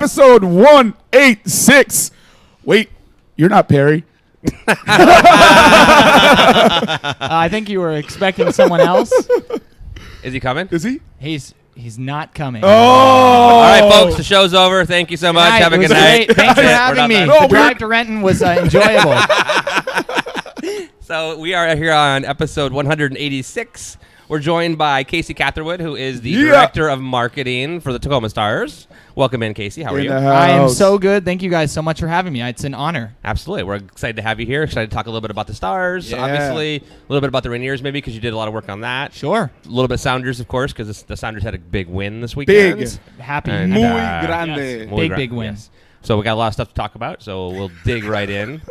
episode 186. Wait, you're not Perry. I think you were expecting someone else. Is he coming? Is he? He's not coming. Oh! All right, folks, the show's over. Thank you so much. Night. Have a It was good night. great. Thanks for We're having not me. done. No, The drive to Renton was enjoyable. So we are here on episode 186. We're joined by Casey Catherwood, who is the director of marketing for the Tacoma Stars. Welcome in, Casey. How are you? I am so good. Thank you guys so much for having me. It's an honor. Absolutely. We're excited to have you here. Excited to talk a little bit about the Stars, Yeah. obviously. A little bit about the Rainiers, maybe, because you did a lot of work on that. Sure. A little bit of Sounders, of course, because the Sounders had a big win this weekend. Big. Happy. And, Muy uh, grande. Yes. Muy Big win. Yes. So we got a lot of stuff to talk about, so we'll dig right in.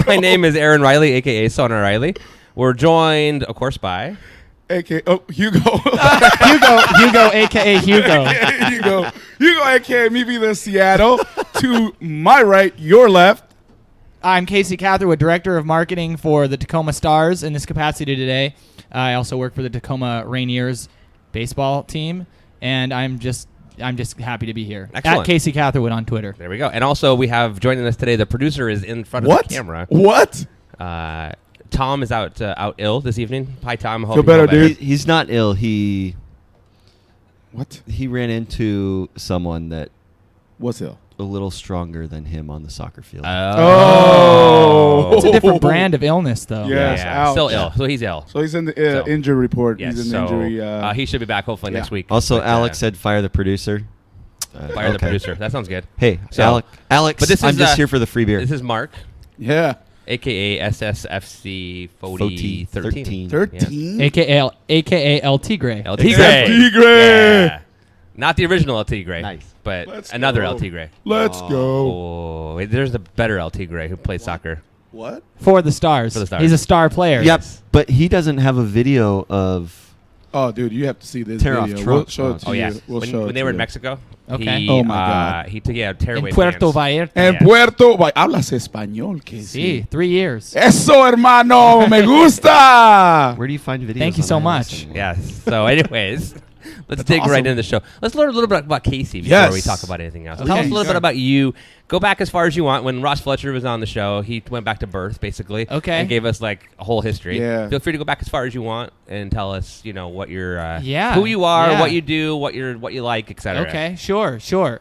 My name is Aaron Riley, a.k.a. Sonar Riley. We're joined, of course, by... A.K.A. Hugo. Hugo, a.k.a. Hugo. Hugo, a.k.a. me be the Seattle. To my right, your left. I'm Casey Catherwood, Director of Marketing for the Tacoma Stars in this capacity today. I also work for the Tacoma Rainiers baseball team, and I'm just happy to be here. Excellent. At Casey Catherwood on Twitter. There we go. And also, we have joining us today, the producer is in front of the camera. What? Tom is out ill this evening. Hi, Tom. Hope Feel you better, feel dude. He's not ill. What? He ran into someone that What's ill? a little stronger than him on the soccer field. Oh. It's a different brand of illness, though. Yes, ouch. Still ill. So he's ill. So he's in the So- injury report. Yes. He's in So injury. he should be back hopefully next week. Also, But, Alex said fire the producer. fire the okay. producer. That sounds good. Hey, So- Alex, But this I'm is, just here for the free beer. This is Mark, yeah. a.k.a. SSFC 13. 13? AKA El Tigre. El Exactly. Tigre. Tigre. Yeah. Not the original El Tigre. Nice. But Let's another go. El Tigre. Let's go. Oh, wait, there's a better El Tigre who plays soccer. What? For the Stars. For the Stars. He's a star player. Yep, but he doesn't have a video of. Oh, dude, you have to see this Tear off video. trunk. We'll show it to Oh, you. yeah. We'll show When it they to were in you. Mexico, Okay. he, Oh, my God. he took tearaway In Puerto pants. Vallarta. En Yes. Puerto... Hablas español, que Sí, 3 years. Eso, hermano. Me gusta. Where do you find videos? Thank you so online? much. Yes. So, anyways, let's That's dig right awesome. into the show. Let's learn a little bit about Casey before Yes. we talk about anything else. Okay. Tell us a little Sure. bit about you. Go back as far as you want. When Ross Fletcher was on the show, he went back to birth, basically. Okay. And gave us like a whole history. Yeah. Feel free to go back as far as you want and tell us, what your Yeah. who you are, Yeah. what you do, what you like, etc. Okay, sure.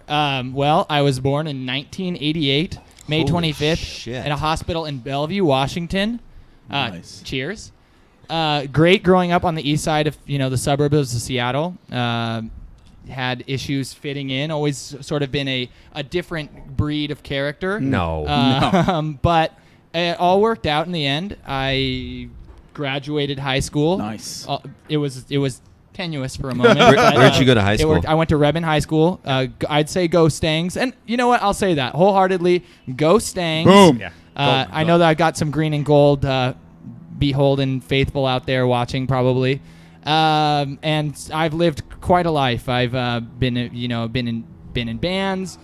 Well, I was born in 1988, May Holy 25th, shit. in a hospital in Bellevue, Washington. Nice. Cheers. Great growing up on the east side of the suburbs of Seattle. Had issues fitting in. Always sort of been a different breed of character. No. But it all worked out in the end. I graduated high school. Nice. It was tenuous for a moment. Where'd you go to high It school? worked. I went to Rebin High School. I'd say go Stangs. And you know what? I'll say that wholeheartedly. Go Stangs. Boom. Yeah. I know that I've got some green and gold beholden faithful out there watching probably. And I've lived quite a life. I've been in bands,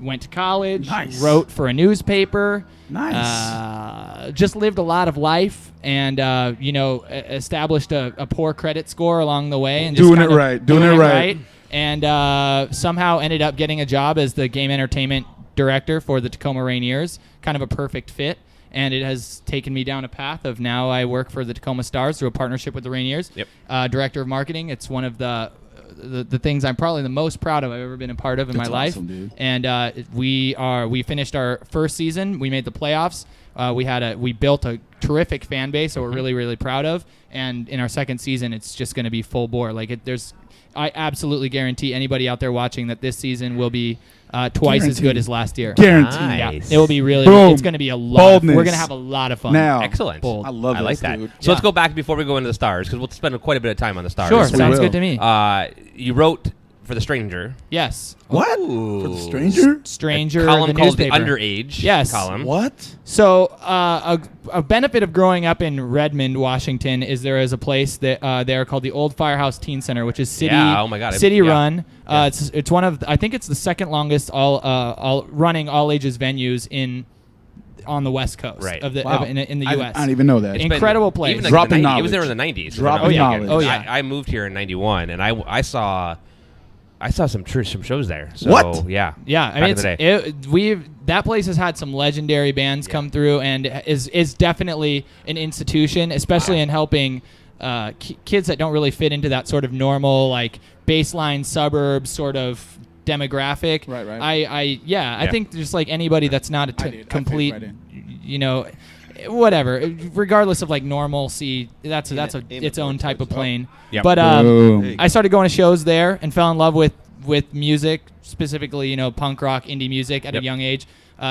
went to college, Nice. wrote for a newspaper. Nice. Just lived a lot of life and established a poor credit score along the way and just Doing it kinda right, doing it right. and somehow ended up getting a job as the game entertainment director for the Tacoma Rainiers. Kind of a perfect fit. And it has taken me down a path of now I work for the Tacoma Stars through a partnership with the Rainiers. Yep. Director of marketing. It's one of the things I'm probably the most proud of I've ever been a part of in That's my life. awesome, dude. And we finished our first season. We made the playoffs. We built a terrific fan base that we're really, really proud of. And in our second season, it's just going to be full bore. I absolutely guarantee anybody out there watching that this season will be twice as good as last year. Guaranteed. Nice. Yeah, it will be really. Boom. It's going to be a lot. Boldness. We're going to have a lot of fun. Now. Excellent. Bold. I love I like this, that. dude. So let's Yeah. go back before we go into the Stars because we'll spend quite a bit of time on the Stars. Sure, we sounds will. good to me. You wrote for The Stranger. Yes. What? Ooh. For the stranger? Stranger. A column the called newspaper. The Underage Yes. column. What? So a benefit of growing up in Redmond, Washington, is there is a place that there called the Old Firehouse Teen Center, which is city Yeah, oh my God, city yeah. run. Yeah. It's one of I think it's the second longest all running all ages venues on the West Coast Right. of the Wow. in the I U.S. didn't even know that. It's been- Incredible place. Even like Dropping the 90s. knowledge. It was there in the 90s. Dropping if I'm not knowledge. mistaken. Oh, yeah. I moved here in 91, and I saw I saw some shows there. So, What? Yeah. Yeah, I mean, that place has had some legendary bands come through, and is definitely an institution, especially in helping kids that don't really fit into that sort of normal like baseline suburb sort of demographic. Right. I think just like anybody that's not a complete, whatever, regardless of like normalcy, that's its own type of plane. Yep. But Boom. I started going to shows there and fell in love with music, specifically punk rock, indie music at a young age.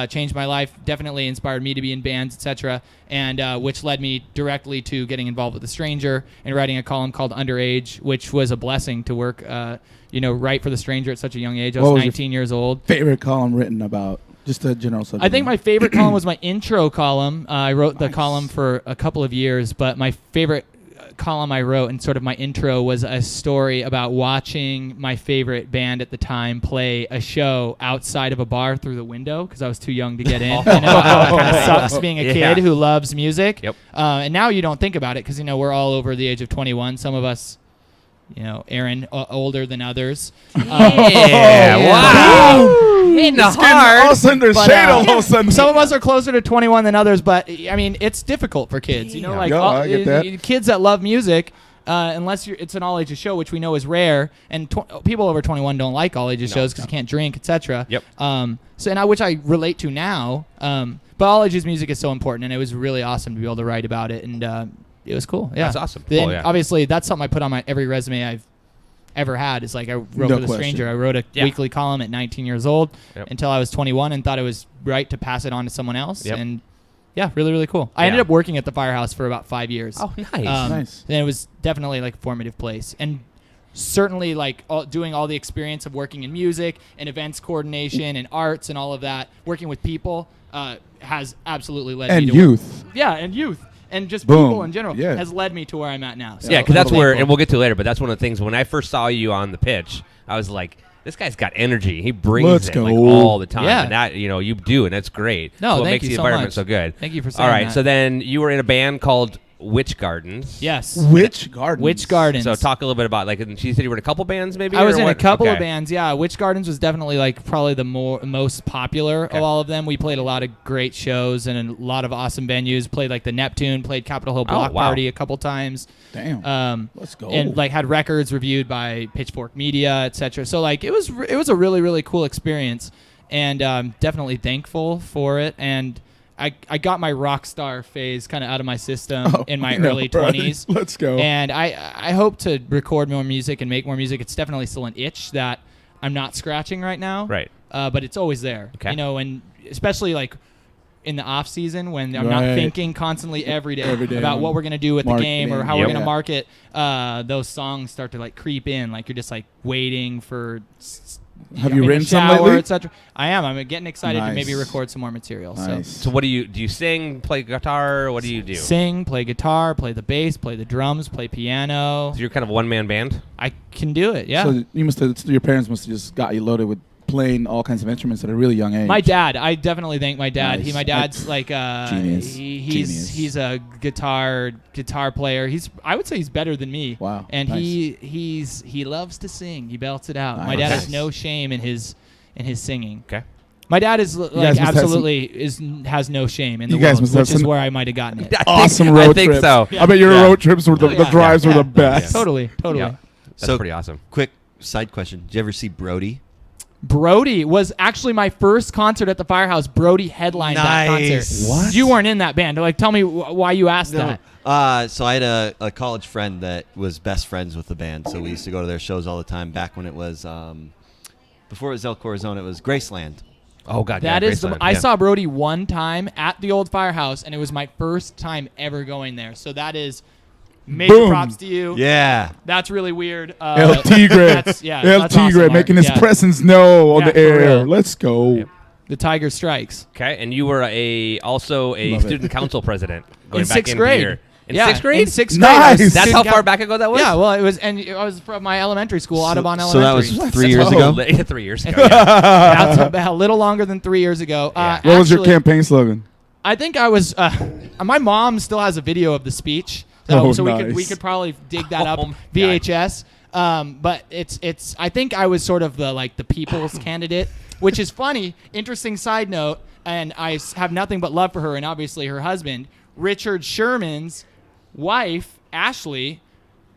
Changed my life, definitely inspired me to be in bands, etc. And which led me directly to getting involved with The Stranger and writing a column called Underage, which was a blessing to work, write for The Stranger at such a young age. I was 19 years old. Favorite column written about? Just a general subject. I think my favorite column was my intro column. I wrote the column for a couple of years, but my favorite column I wrote and sort of my intro was a story about watching my favorite band at the time play a show outside of a bar through the window because I was too young to get in. How it kind of sucks being a kid who loves music. Yep. And now you don't think about it because we're all over the age of 21. Some of us, Aaron, older than others. Wow. In the All of a heart. sudden, there's shade all of a sudden. Some of us are closer to 21 than others, but I mean, it's difficult for kids. I get that. Kids that love music, unless it's an all ages show, which we know is rare, and people over 21 don't like all ages shows because you can't drink, etc. Yep. Which I relate to now. But all ages music is so important, and it was really awesome to be able to write about it, and it was cool. Yeah, That's awesome. Then Cool, yeah. obviously that's something I put on every resume I've ever had. Is like I wrote No for The question. Stranger. I wrote a weekly column at 19 years old until I was 21 and thought it was right to pass it on to someone else. Yep. And yeah, really, really cool. I ended up working at the Firehouse for about 5 years. Oh, nice. Nice. And it was definitely like a formative place. And certainly like doing all the experience of working in music and events coordination and arts and all of that, working with people has absolutely led me And to youth. and youth. And just Boom. people in general Yeah. has led me to where I'm at now. So Yeah, because that's I'm where, thankful. and we'll get to it later, but that's one of the things, when I first saw you on the pitch, I was like, this guy's got energy. He brings Let's it go. like all the time. Yeah. And that, you do, and that's great. No, so it thank makes you the so environment much. so good. Thank you for saying All right, that. so then you were in a band called Witch Gardens. Yes. Witch Gardens. Witch Gardens. So talk a little bit about, and she said you were in a couple bands maybe? I was or in a what? couple of Okay. bands, yeah. Witch Gardens was definitely like probably the most popular of all of them. We played a lot of great shows and a lot of awesome venues. Played like the Neptune, played Capitol Hill Block wow. Party a couple times. Damn. Let's go. And like had records reviewed by Pitchfork Media, etc. So like it was a really, really cool experience, and definitely thankful for it. And I got my rock star phase kind of out of my system in my early 20s. Let's go. And I hope to record more music and make more music. It's definitely still an itch that I'm not scratching right now. Right. But it's always there. Okay. And especially like in the off season when I'm Right. not thinking constantly every day about on what we're gonna do with the game or how we're Marketing. gonna market. Those songs start to like creep in. Like you're just like waiting for. Have you in the written some shower, lately? etc. I am. I'm getting excited to Nice. maybe record some more material. Nice. So what do you sing, play guitar? What do you do? So sing, play guitar, play the bass, play the drums, play piano. So you're kind of a one-man band? I can do it. Yeah. So you must have, your parents must have just got you loaded with playing all kinds of instruments at a really young age. My dad, I definitely thank my dad. Nice. My dad's like Genius. Genius. he's a guitar player. I would say he's better than me. Wow. And Nice. he loves to sing. He belts it out. My Nice. dad has Nice. no shame in his singing. Okay. My dad is guys like must have absolutely has no shame in the You guys world, must have which is some where I might have gotten it. Awesome I road think trips. so. I bet your Yeah. road trips were the Yeah. drives were Yeah. the best. Totally. Yeah. That's So- pretty awesome. Quick side question: did you ever see Brody? Brody was actually my first concert at the Firehouse. Brody headlined that Nice. concert. What? You weren't in that band. Like, tell me why you asked that. So I had a college friend that was best friends with the band, so we used to go to their shows all the time. Back when it was before it was El Corazon, it was Graceland. Oh, God. That yeah, is Graceland, I yeah. saw Brody one time at the old Firehouse, and it was my first time ever going there. So that is major Boom. props to you. Yeah. That's really weird. El Tigre. That's El Tigre awesome, making Mark. his Yeah. presence known on Yeah, the for air. real. Let's go. Yep. The Tiger Strikes. Okay, and you were also a Love it. student council president going In back sixth into grade. here. In Yeah, sixth grade? In sixth Nice. grade. I was That's That's student how coun- far back ago that was? Yeah, well, it was, and I was from my elementary school, Audubon So that Elementary. was 3 years Oh. ago. 3 years ago. Yeah. That's a little longer than 3 years ago. Yeah. What was your Actually, campaign slogan? I think I was. My mom still has a video of the speech, Oh, so we nice. could probably dig that up. Oh, my VHS. But it's. I think I was sort of the people's candidate, which is funny. Interesting side note, and I have nothing but love for her and obviously her husband, Richard Sherman's wife, Ashley.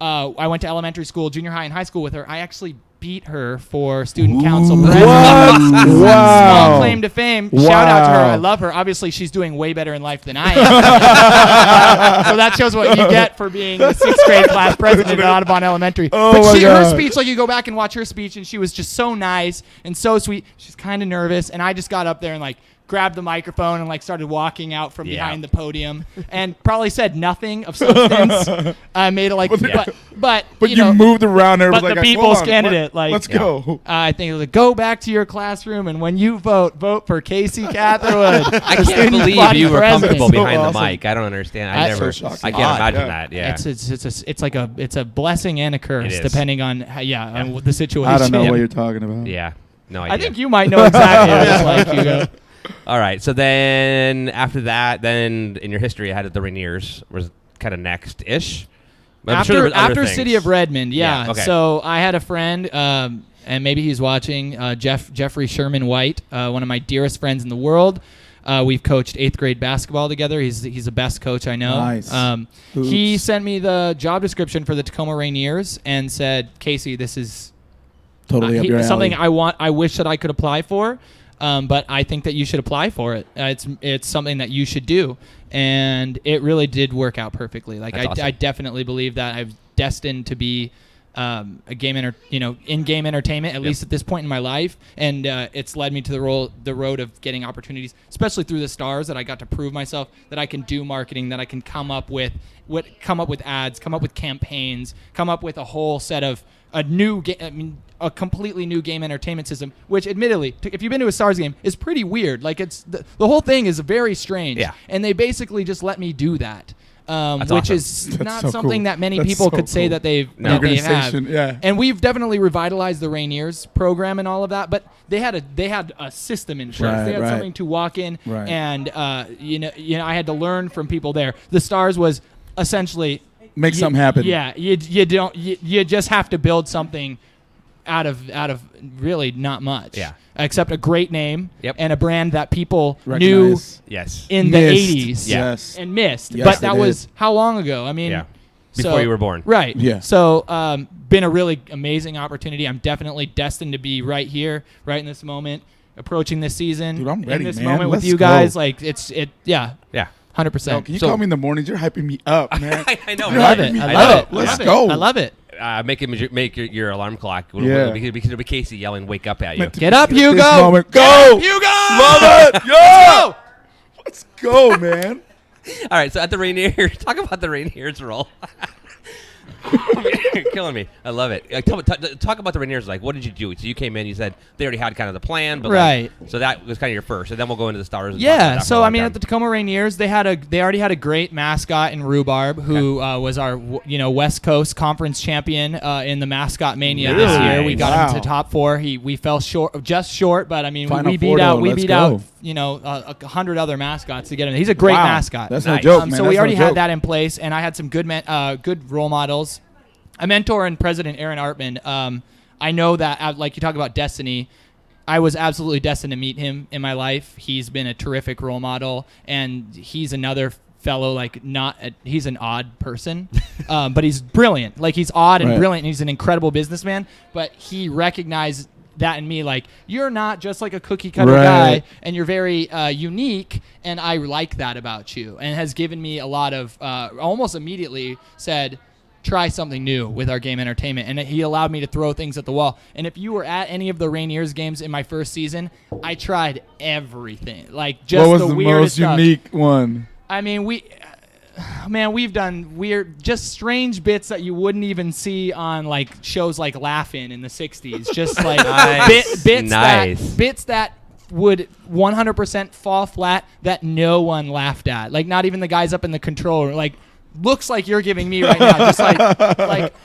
I went to elementary school, junior high, and high school with her. I actually beat her for student council president. Wow. Small claim to fame. Wow. Shout out to her. I love her. Obviously, she's doing way better in life than I am. So that shows what you get for being the 6th grade class president at Audubon Elementary. Oh But my her God. speech, you go back and watch her speech, and she was just so nice and so sweet. She's kind of nervous, and I just got up there and grabbed the microphone and started walking out from behind the podium and probably said nothing of substance. I made it but you moved around there. But the people's candidate, let's go. I think it was go back to your classroom, and when you vote for Casey Catherwood. I can't believe you were comfortable So behind awesome. the mic. I don't understand. I can't Odd, imagine yeah. that. Yeah. It's a blessing and a curse It is. depending on on the situation. I don't know what you're talking about. Yeah. No idea. I think you might know exactly what it's like, Hugo. All right. So then after that, then in your history, I had the Rainiers was kind of next-ish. But I'm sure there was other After things. City of Redmond, yeah. Okay. So I had a friend, and maybe he's watching, Jeffrey Sherman White, one of my dearest friends in the world. We've coached 8th grade basketball together. He's the best coach I know. Nice. He sent me the job description for the Tacoma Rainiers and said, Casey, this is Totally up your alley. something I wish that I could apply for. But I think that you should apply for it. It's something that you should do, and it really did work out perfectly. That's awesome. I definitely believe that I'm destined to be in game entertainment, at least at this point in my life, and it's led me to the road of getting opportunities, especially through the Stars, that I got to prove myself that I can do marketing, that I can come up with ads, come up with campaigns, come up with a whole set of a completely new game entertainment system, which admittedly, if you've been to a Stars game, is pretty weird. It's the whole thing is very strange. Yeah. And they basically just let me do that. Which awesome. is That's not so something cool. that many That's people so could say cool. that they have. Organization, yeah. And we've definitely revitalized the Rainiers program and all of that, but they had a system in place. Right, They had right. something to walk in, Right. and I had to learn from people there. The Stars was essentially Make something happen. Yeah, you just have to build something out of really not much. Yeah. Except a great name Yep. and a brand that people Recognize. Yes. knew in Missed. the 80s Yes. and missed. Yes, But they that did. was how long ago? I mean, Yeah. Before you were born. Right. Yeah. So been a really amazing opportunity. I'm definitely destined to be right here, right in this moment, approaching this season. Dude, I'm ready, in this man. moment with Let's you go. guys. Yeah. Yeah. 100%. Yo, can you So- call me in the mornings? You're hyping me up, man. I know. You're I love right? hyping it. me I I love know. it. Let's I love go. It. I love it. Make your alarm clock. Yeah. It'll be Casey yelling, "Wake up!" at you. Get up, This Hugo. moment. Get Go. up, Hugo. Love it. Yeah. Let's go, man. All right. So at the Rainiers, talk about the Rainiers role. You're killing me. I love it. Talk about the Rainiers. What did you do? So you came in. You said they already had kind of the plan, but Right. So that was kind of your first, and then we'll go into the Stars. And talk about Yeah, that for so a I long mean, time. at the Tacoma Rainiers, they already had a great mascot in Rhubarb, who was our West Coast Conference champion in the Mascot Mania this Nice. year. We got Wow. him to top 4. We fell just short, but I mean, Final we four, beat out though. we Let's beat go. out 100 other mascots to get him. He's a great Wow. mascot. That's no Nice. joke, man. So That's we no already joke. had that in place, and I had some good role models. A mentor and President Aaron Artman. I know that, like you talk about destiny, I was absolutely destined to meet him in my life. He's been a terrific role model, and he's another fellow, he's an odd person, but he's brilliant. He's odd and Right. brilliant, and he's an incredible businessman, but he recognized that in me, you're not just like a cookie cutter Right. guy, and you're very unique, and I like that about you, and has given me a lot of, almost immediately said, try something new with our game entertainment, and he allowed me to throw things at the wall. And if you were at any of the Rainiers games in my first season, I tried everything, just What was the weirdest most stuff. unique one? I mean, we've done weird, just strange bits that you wouldn't even see on shows like Laugh-In in the '60s. Just Nice. bits that would 100% fall flat that no one laughed at. Not even the guys up in the control room. Looks like you're giving me right now, just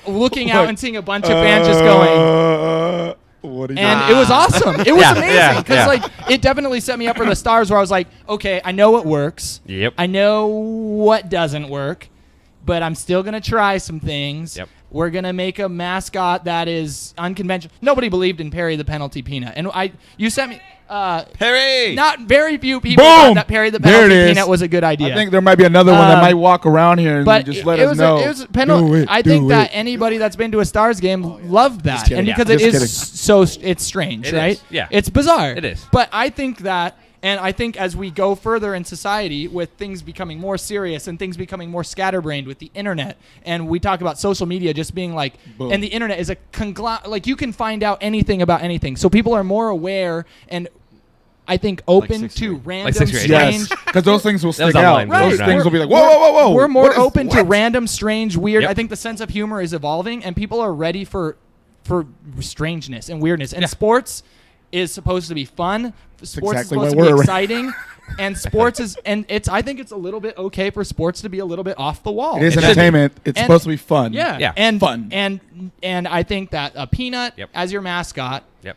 looking out and seeing a bunch of fans just going. What are you And it was awesome. It was Yeah, amazing yeah, because yeah. it definitely set me up for the Stars, where I was like, okay, I know what works. Yep. I know what doesn't work, but I'm still gonna try some things. Yep. We're going to make a mascot that is unconventional. Nobody believed in Perry the Penalty Peanut. And you sent me... Perry! Not very few people Boom! thought that Perry the There Penalty it is. Peanut was a good idea. I think there might be another one that might walk around here and but just let it us was know. it was a penalty. Do it, I think do that it. anybody that's been to a Stars game loved that, kidding. and Yeah. because it Just is kidding. it's strange, It right? is. Yeah. It's bizarre. It is. But I think that, and I think as we go further in society with things becoming more serious and things becoming more scatterbrained with the internet, and we talk about social media just being like, Boom. and the internet is a like you can find out anything about anything, so people are more aware and. I think open sixth to grade. random, Like sixth grade. strange. Yes, because those things will That was stick out. online. Those Right. things will be like, whoa, We're- whoa, whoa, whoa. We're more What is- open to what? random, strange, weird. Yep. I think the sense of humor is evolving, and people are ready for strangeness and weirdness. And sports is supposed to be fun. Sports exactly is why supposed to we're be around. exciting. And sports is, and it's. I think it's a little bit okay for sports to be a little bit off the wall. It is It should be. entertainment. It's And- supposed to be fun. Yeah, Yeah. and Fun. and I think that a peanut Yep. as your mascot, Yep.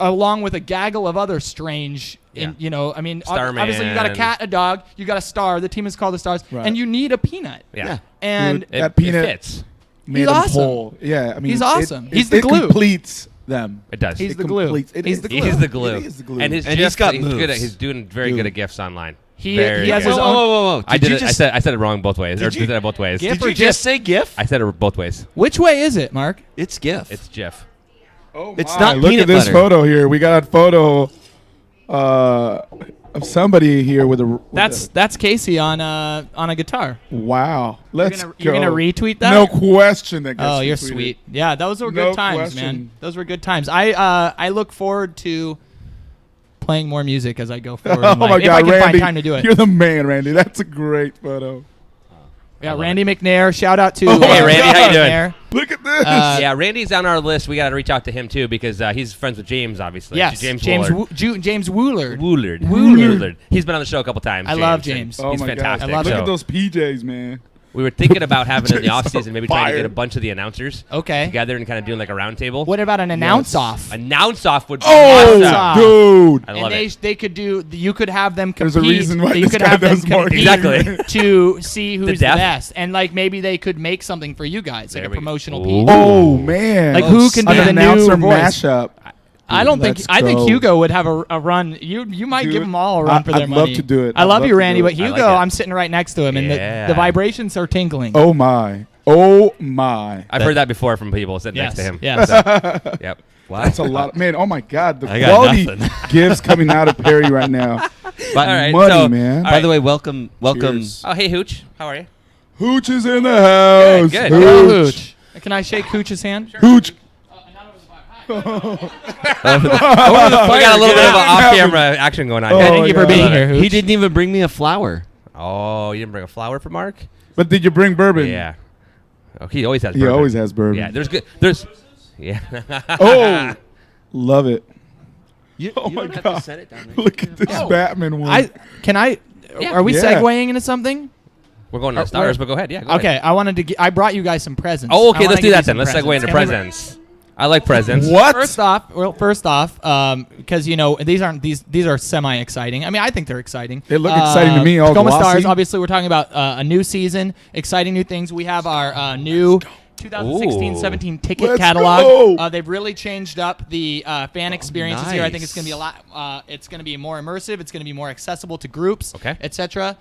along with a gaggle of other strange, Yeah. I mean, Starman. obviously you got a cat, a dog, you got a star. The team is called the Stars, Right. and you need a peanut. Yeah. And Dude, that peanut it fits. made He's them awesome. whole. Yeah, I mean, He's awesome. It, He's it, the it glue. completes them. It does. He's It the glue. completes- it He's is the the glue. He's the glue. It is the glue. And his And GIFs, he's got good at, moves. he's doing very good Dude. at GIFs online. He Very has good. his Whoa, own. whoa, whoa, whoa. I Did did you it. just, I said it wrong both ways. Or Did you- did it both ways. GIF did or you just say GIF? I said it both ways. Which way is it, Mark? It's GIF. It's GIF. Oh It's my, not look peanut at this butter. photo here. We got a photo of somebody here with a. With That's Casey on a guitar. wow. Let's You're gonna go. retweet that? No question. That gets Oh, you're retweeted. sweet. Yeah, those were No good times, man. question. Those were good times. I look forward to playing more music as I go forward. Oh in life, my if God, I can Randy! find time to do it. You're the man, Randy. That's a great photo. Yeah, love Randy McNair. Shout out to Oh my Hey, Randy, how you doing? McNair. Look at this. Yeah, Randy's on our list. We got to reach out to him too because he's friends with James, obviously. Yes, James James James Woolard. Woolard. Woolard. He's been on the show a couple times. I love and James. Oh He's my fantastic. I love Look So at those PJs, man. we were thinking about having it in the James off season, maybe trying to fire. get a bunch of the announcers Okay. together and kind of doing like a round table. What about an announce off? Announce off would be Oh, awesome. off. dude. I And love it. they could do. You could have them compete. There's a reason why you this could guy have them does marketing. compete Exactly. to see who's the depth. best, and like maybe they could make something for you guys, like There a we go. promotional Ooh. piece. Oh man. Like, who can be an the new announcer voice? mashup? I don't think. Let's I think go. Hugo would have a run. You might Dude, give them all a run for their I'd money. love to do it. I I'd love love you, to Randy, do but it. I like Hugo, it. I'm sitting right next to him, and Yeah. the vibrations are tingling. Oh my. Oh my. I've heard that before from people sitting yes, next to him. yes. Yep. Wow. That's a lot. Man, oh my God. The I got quality nothing. gifts coming out of Perry right now. But All right, Money, so- man. all by right. the way, welcome. Cheers. Oh, hey, Hooch. How are you? Hooch is in the house. Good. Hello, Hooch. Hooch. Can I shake Hooch's hand? Hooch. We got a little bit of an off-camera action going on. Oh, here. Thank you for yeah. being here, Hooch. he didn't even bring me a flower. Oh, you didn't bring a flower for Mark? But did you bring bourbon? Yeah. Oh, he always has He bourbon. always has bourbon. Yeah, there's good. There's. Yeah. Oh, love it. You, Oh you my don't have God. to set it down there. Look at this Oh. Batman one. Are we Yeah. segueing into something? We're going to the stars, but go ahead. Yeah. Go Okay, ahead. I wanted to. I brought you guys some presents. Oh, I okay. wanna Let's do give that you then. some Let's segue into presents. presents. I like presents. What? First off, because these aren't these are semi exciting. I mean, I think they're exciting. They look exciting to me, all Tacoma glossy. Stars. Obviously, we're talking about a new season, exciting new things. We have our new 2016-17 ticket Let's catalog. go. They've really changed up the fan experiences here. I think it's going to be a nice. lot. It's going to be more immersive. It's going to be more accessible to groups, Okay. etc.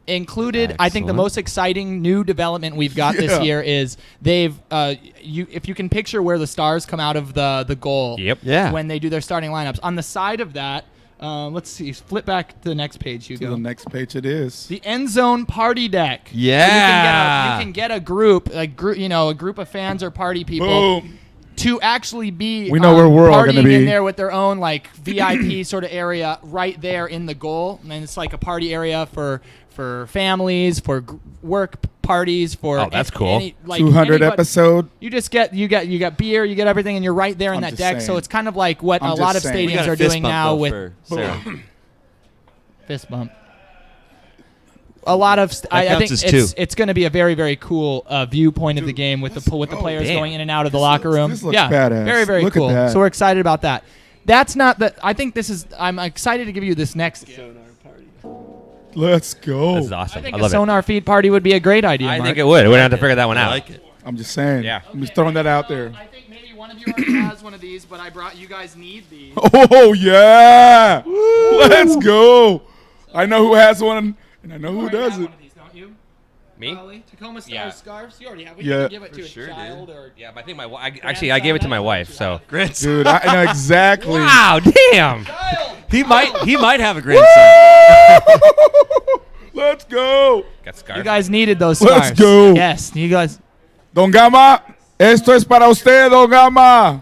Included, I think the Excellent. most exciting new development we've got this Yeah. year is they've if you can picture where the stars come out of the goal Yep. Yeah. when they do their starting lineups. On the side of that, let's see, flip back to the next page, To Hugo. the next page it is. The end zone party deck. Yeah. You can get a group, a group of fans or party people Boom. to actually be. We know where we're all partying gonna be. in there with their own like VIP sort of area right there in the goal, and it's like a party area for families, for work parties, for Oh, that's cool. 200 anybody- episode. You just get beer, you get everything, and you're right there in I'm that just deck. So saying. it's kind of like what I'm a lot of just saying. We got stadiums a are fist doing bump, now though, with for Sarah. fist bump. A lot of I counts think as two. it's going to be a very very cool viewpoint of the game with the players damn. going in and out of the locker room. this looks yeah, badass. very very Look at cool. that. So we're excited about that. That's not the. I think this is. I'm excited to give you this next gift. Let's go. This is awesome. I think I a love it. SonarFeed party would be a great idea. I Mark. think it would. We're gonna have to figure that one I out. like it. I'm just saying. Yeah. I'm just throwing that out there. I think maybe one of you already has one of these, but I brought you guys need these. Oh, yeah. Let's go. I know who has one, and I know who doesn't. One of these, don't you? Me? Probably. Tacoma Stars Yeah. scarves. You already have. We Yeah. can give it to a sure, child or. Yeah, but I think I gave it to my wife. So. Dude, I know exactly. Wow, damn. He might have a grandson. Let's go. Got scarf. You guys needed those Let's scarves. go. Yes, you guys. Don Gama, esto es para usted, Don Gama.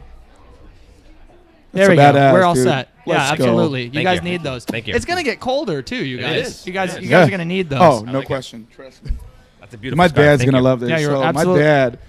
There we That's go. badass, We're all dude. set. Yeah, Let's go. absolutely. You Thank guys you. need those. Thank you. It's gonna get colder too, you guys. is. You guys, It you is. guys are gonna need those. Oh, no like it. question. Trust me. That's a beautiful My scarf. dad's Thank gonna you. love this. Yeah, you're so absolutely- my dad,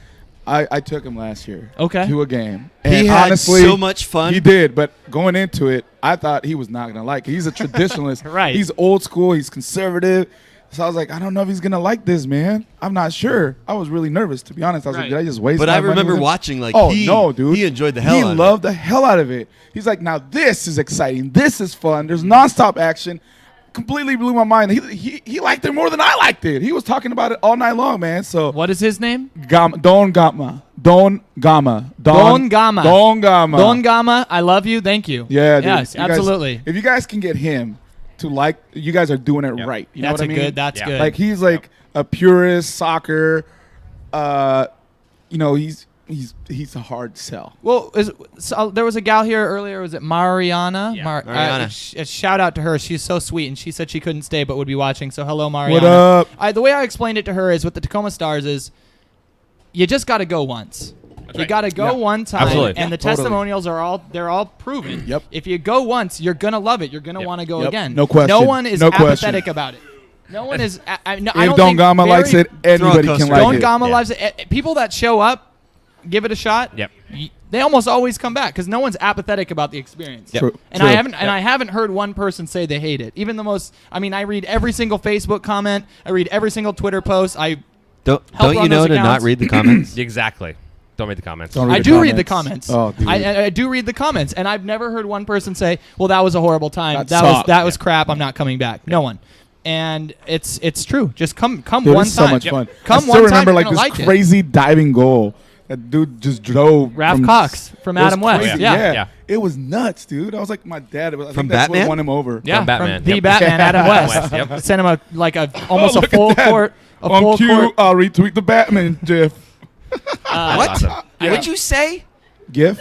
I took him last year. Okay. To a game. He And had honestly, so much fun. He did, but going into it, I thought he was not gonna like it. He's a traditionalist. Right. He's old school. He's conservative. So I was like, I don't know if he's gonna like this, man. I'm not sure. I was really nervous, to be honest. I was Right. like, did I just waste? But my I money remember with him? watching, like, Oh he, no, dude. he enjoyed the hell out of it. He loved the hell out of it. He's like, now this is exciting. This is fun. There's nonstop action. Completely blew my mind. He liked it more than I liked it. He was talking about it all night long, man. So What is his name? Don Gama. Don Gama. Don Gama. Don Gama. I love you. Thank you. Yeah, dude. Yes, You guys- absolutely. if you guys can get him to like, you guys are doing it Yep. right. You know That's what I mean? That's Yeah. good. Like he's like a purist soccer. You know, he's a hard sell. Well, there was a gal here earlier. Was it Mariana? Yeah. Mariana. Shout out to her. She's so sweet, and she said she couldn't stay but would be watching. So hello, Mariana. What up? The way I explained it to her is with the Tacoma Stars is you just got to go once. You right. got to go Yeah. one time, Absolutely. and the Totally. testimonials are all proven. Yep. If you go once, you're gonna love it. You're gonna Yep. want to go Yep. again. No question. No one is No question. apathetic about it. No one is. I don't If Don think Gama very- likes it, anybody coaster. can like Don it. Gama Yeah. loves it. People that show up, give it a shot. Yep. They almost always come back because no one's apathetic about the experience. Yep. True. And True. I haven't heard one person say they hate it. Even the most. I mean, I read every single Facebook comment. I read every single Twitter post. Don't Help you run know those to not accounts. read the comments? Exactly. Don't read the comments. Don't I the do read the comments. Oh, dude. I do read the comments, and I've never heard one person say, "Well, that was a horrible time. That That sucked." was crap. I'm not coming back." No one. And it's true. Just come Dude, one it's time. so much fun. Come I still one remember time. like you're this gonna like it. crazy diving goal that dude just drove. Raph from Cox from It was Adam West. crazy. Yeah. Yeah. It was nuts, dude. I was like, my dad. I From think that's Batman? what won him over. Yeah, From Batman. from the Yep. Batman, Adam Adam West. West, yep. Sent him almost a look full at that. court. A On full cue, court. I'll retweet the Batman GIF. What? Awesome. What'd you say? GIF.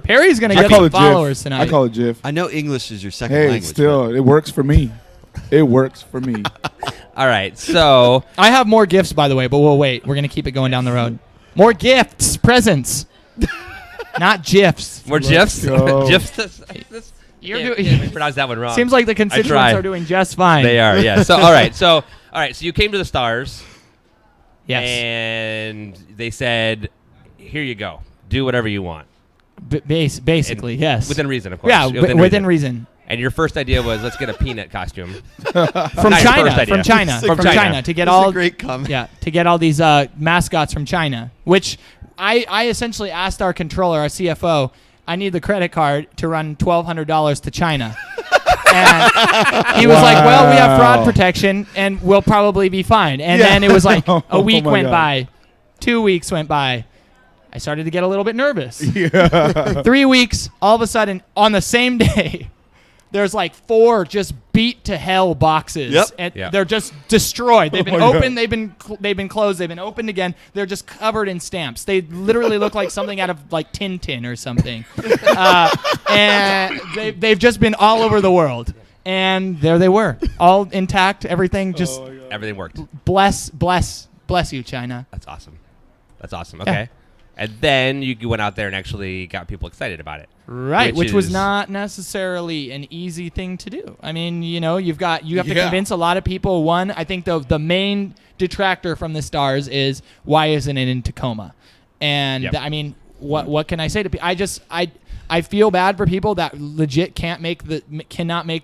Perry's gonna I get call some it followers GIF. tonight. I call it GIF. I know English is your second Hey, language. still, it works for me. It works for me. All right. So I have more gifts, by the way, but we'll wait. We're gonna keep it going down the road. More gifts, presents, not gifs. more Let's GIFs. go. GIFs. You're Can't doing. pronounce that one wrong. Seems like the constituents tried. are doing just fine. They are. Yeah. So all right. So you came to the Stars. Yes. And they said, "Here you go. Do whatever you want." Basically, yes. Within reason, of course. Yeah, within reason. And your first idea was, let's get a peanut costume. From Not your China, first idea. from China, From from China. China to get That's all a great comment. yeah to get all these mascots from China. Which I essentially asked our controller, our CFO, I need the credit card to run $1,200 to China. And he was like, well, we have fraud Wow. protection and we'll probably be fine. And Yeah. then it was like a Oh week my went God. by, 2 weeks went by. I started to get a little bit nervous. Yeah. 3 weeks, all of a sudden, on the same day, there's like 4 just beat to hell boxes, Yep. and Yeah. they're just destroyed. They've been Oh my God. opened, they've been closed, they've been opened again. They're just covered in stamps. They literally look like something out of like Tintin or something, and they've just been all over the world. And there they were, all intact, everything. Just Everything worked. bless you, China. That's awesome. That's awesome. Okay. And then you went out there and actually got people excited about it. Right, Which which was is- not necessarily an easy thing to do. I mean, you know, you have to Yeah. convince a lot of people. One, I think the main detractor from the Stars is why isn't it in Tacoma? And Yep. I mean, what can I say to people? I feel bad for people that legit cannot make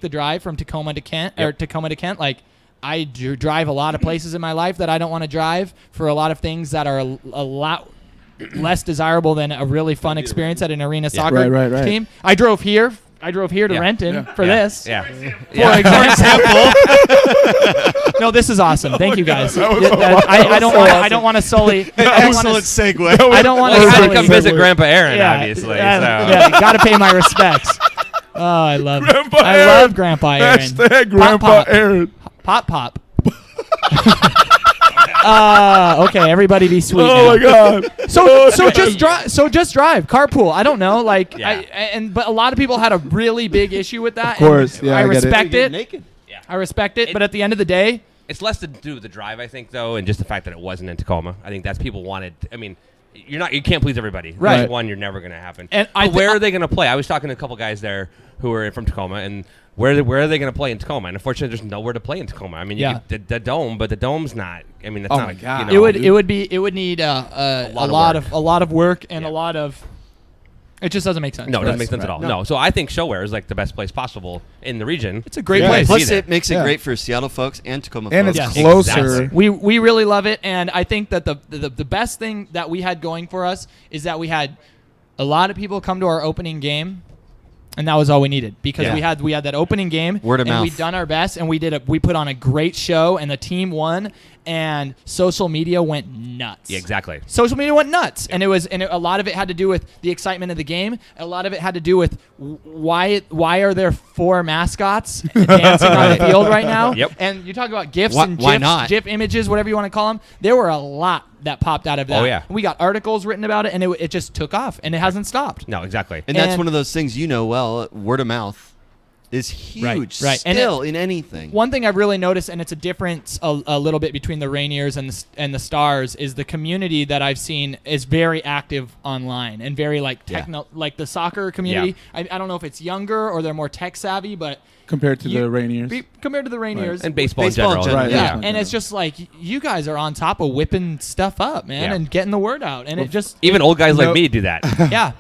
the drive from Tacoma to Kent or Yep. Tacoma to Kent. Like, I do drive a lot of places in my life that I don't want to drive for a lot of things that are a lot less desirable than a really fun experience at an arena soccer Right. team. I drove here I drove here to Yeah. Renton for Yeah. this. Yeah. For example. No, this is awesome. Thank you guys. That was I don't so want. awesome. I don't want to solely. An I don't wanna- excellent segue. I don't want Well, you had to to come visit Grandpa Aaron, obviously. Yeah, got to pay my respects. Oh, I love Grandpa I Aaron. love Grandpa Aaron. Hashtag Grandpa Pop. Aaron. Pop. Okay, everybody be sweet. Oh now. my God. So just drive. So just drive. Carpool. I don't know. Like, Yeah. but a lot of people had a really big issue with that. Of course, and yeah, I I get it. respect it. Naked. I respect it. But at the end of the day, It's less to do with the drive, I think, though, and just the fact that it wasn't in Tacoma. I think that's people wanted. I mean, you can't please everybody. Right. That's one, you're never going to happen. And But where are they going to play? I was talking to a couple guys there who are from Tacoma, and where are they going to play in Tacoma? And unfortunately, there's nowhere to play in Tacoma. I mean, Yeah. the dome, but the dome's not. I mean, that's Oh not. my God. You know, it would need a lot of work and Yeah. a lot of. It just doesn't make sense. No, it for doesn't us. make sense at all. No. No. So I think ShoWare is like the best place possible in the region. It's a great Yeah. place. Plus, Be it makes it Yeah. great for Seattle folks and Tacoma And folks. it's Yes. closer. Exactly. We really love it, and I think that the best thing that we had going for us is that we had a lot of people come to our opening game, and that was all we needed because Yeah. we had that opening game, Word of and mouth. we done our best, and we put on a great show, and the team won, and social media went nuts. Yeah, exactly. Social media went nuts, and a lot of it had to do with the excitement of the game. A lot of it had to do with why are there 4 mascots dancing on the field right now? Yep. And you talk about GIFs Why- and why GIFs, not? GIF images, whatever you want to call them. There were a lot that popped out of that. Oh, yeah. We got articles written about it, and it just took off, and it hasn't stopped. No, exactly. And that's And- one of those things word of mouth is huge right. And still in anything. One thing I've really noticed, and it's a difference a little bit between the Rainiers and the Stars, is the community that I've seen is very active online and very like like the soccer community. I don't know if it's younger or they're more tech savvy, but Compared to the Rainiers. compared to the Rainiers. And baseball, Baseball in in general. general, Yeah, Yeah. and it's just like you guys are on top of whipping stuff up, man, Yeah. and getting the word out, and it just Even old guys like No. me do that. yeah.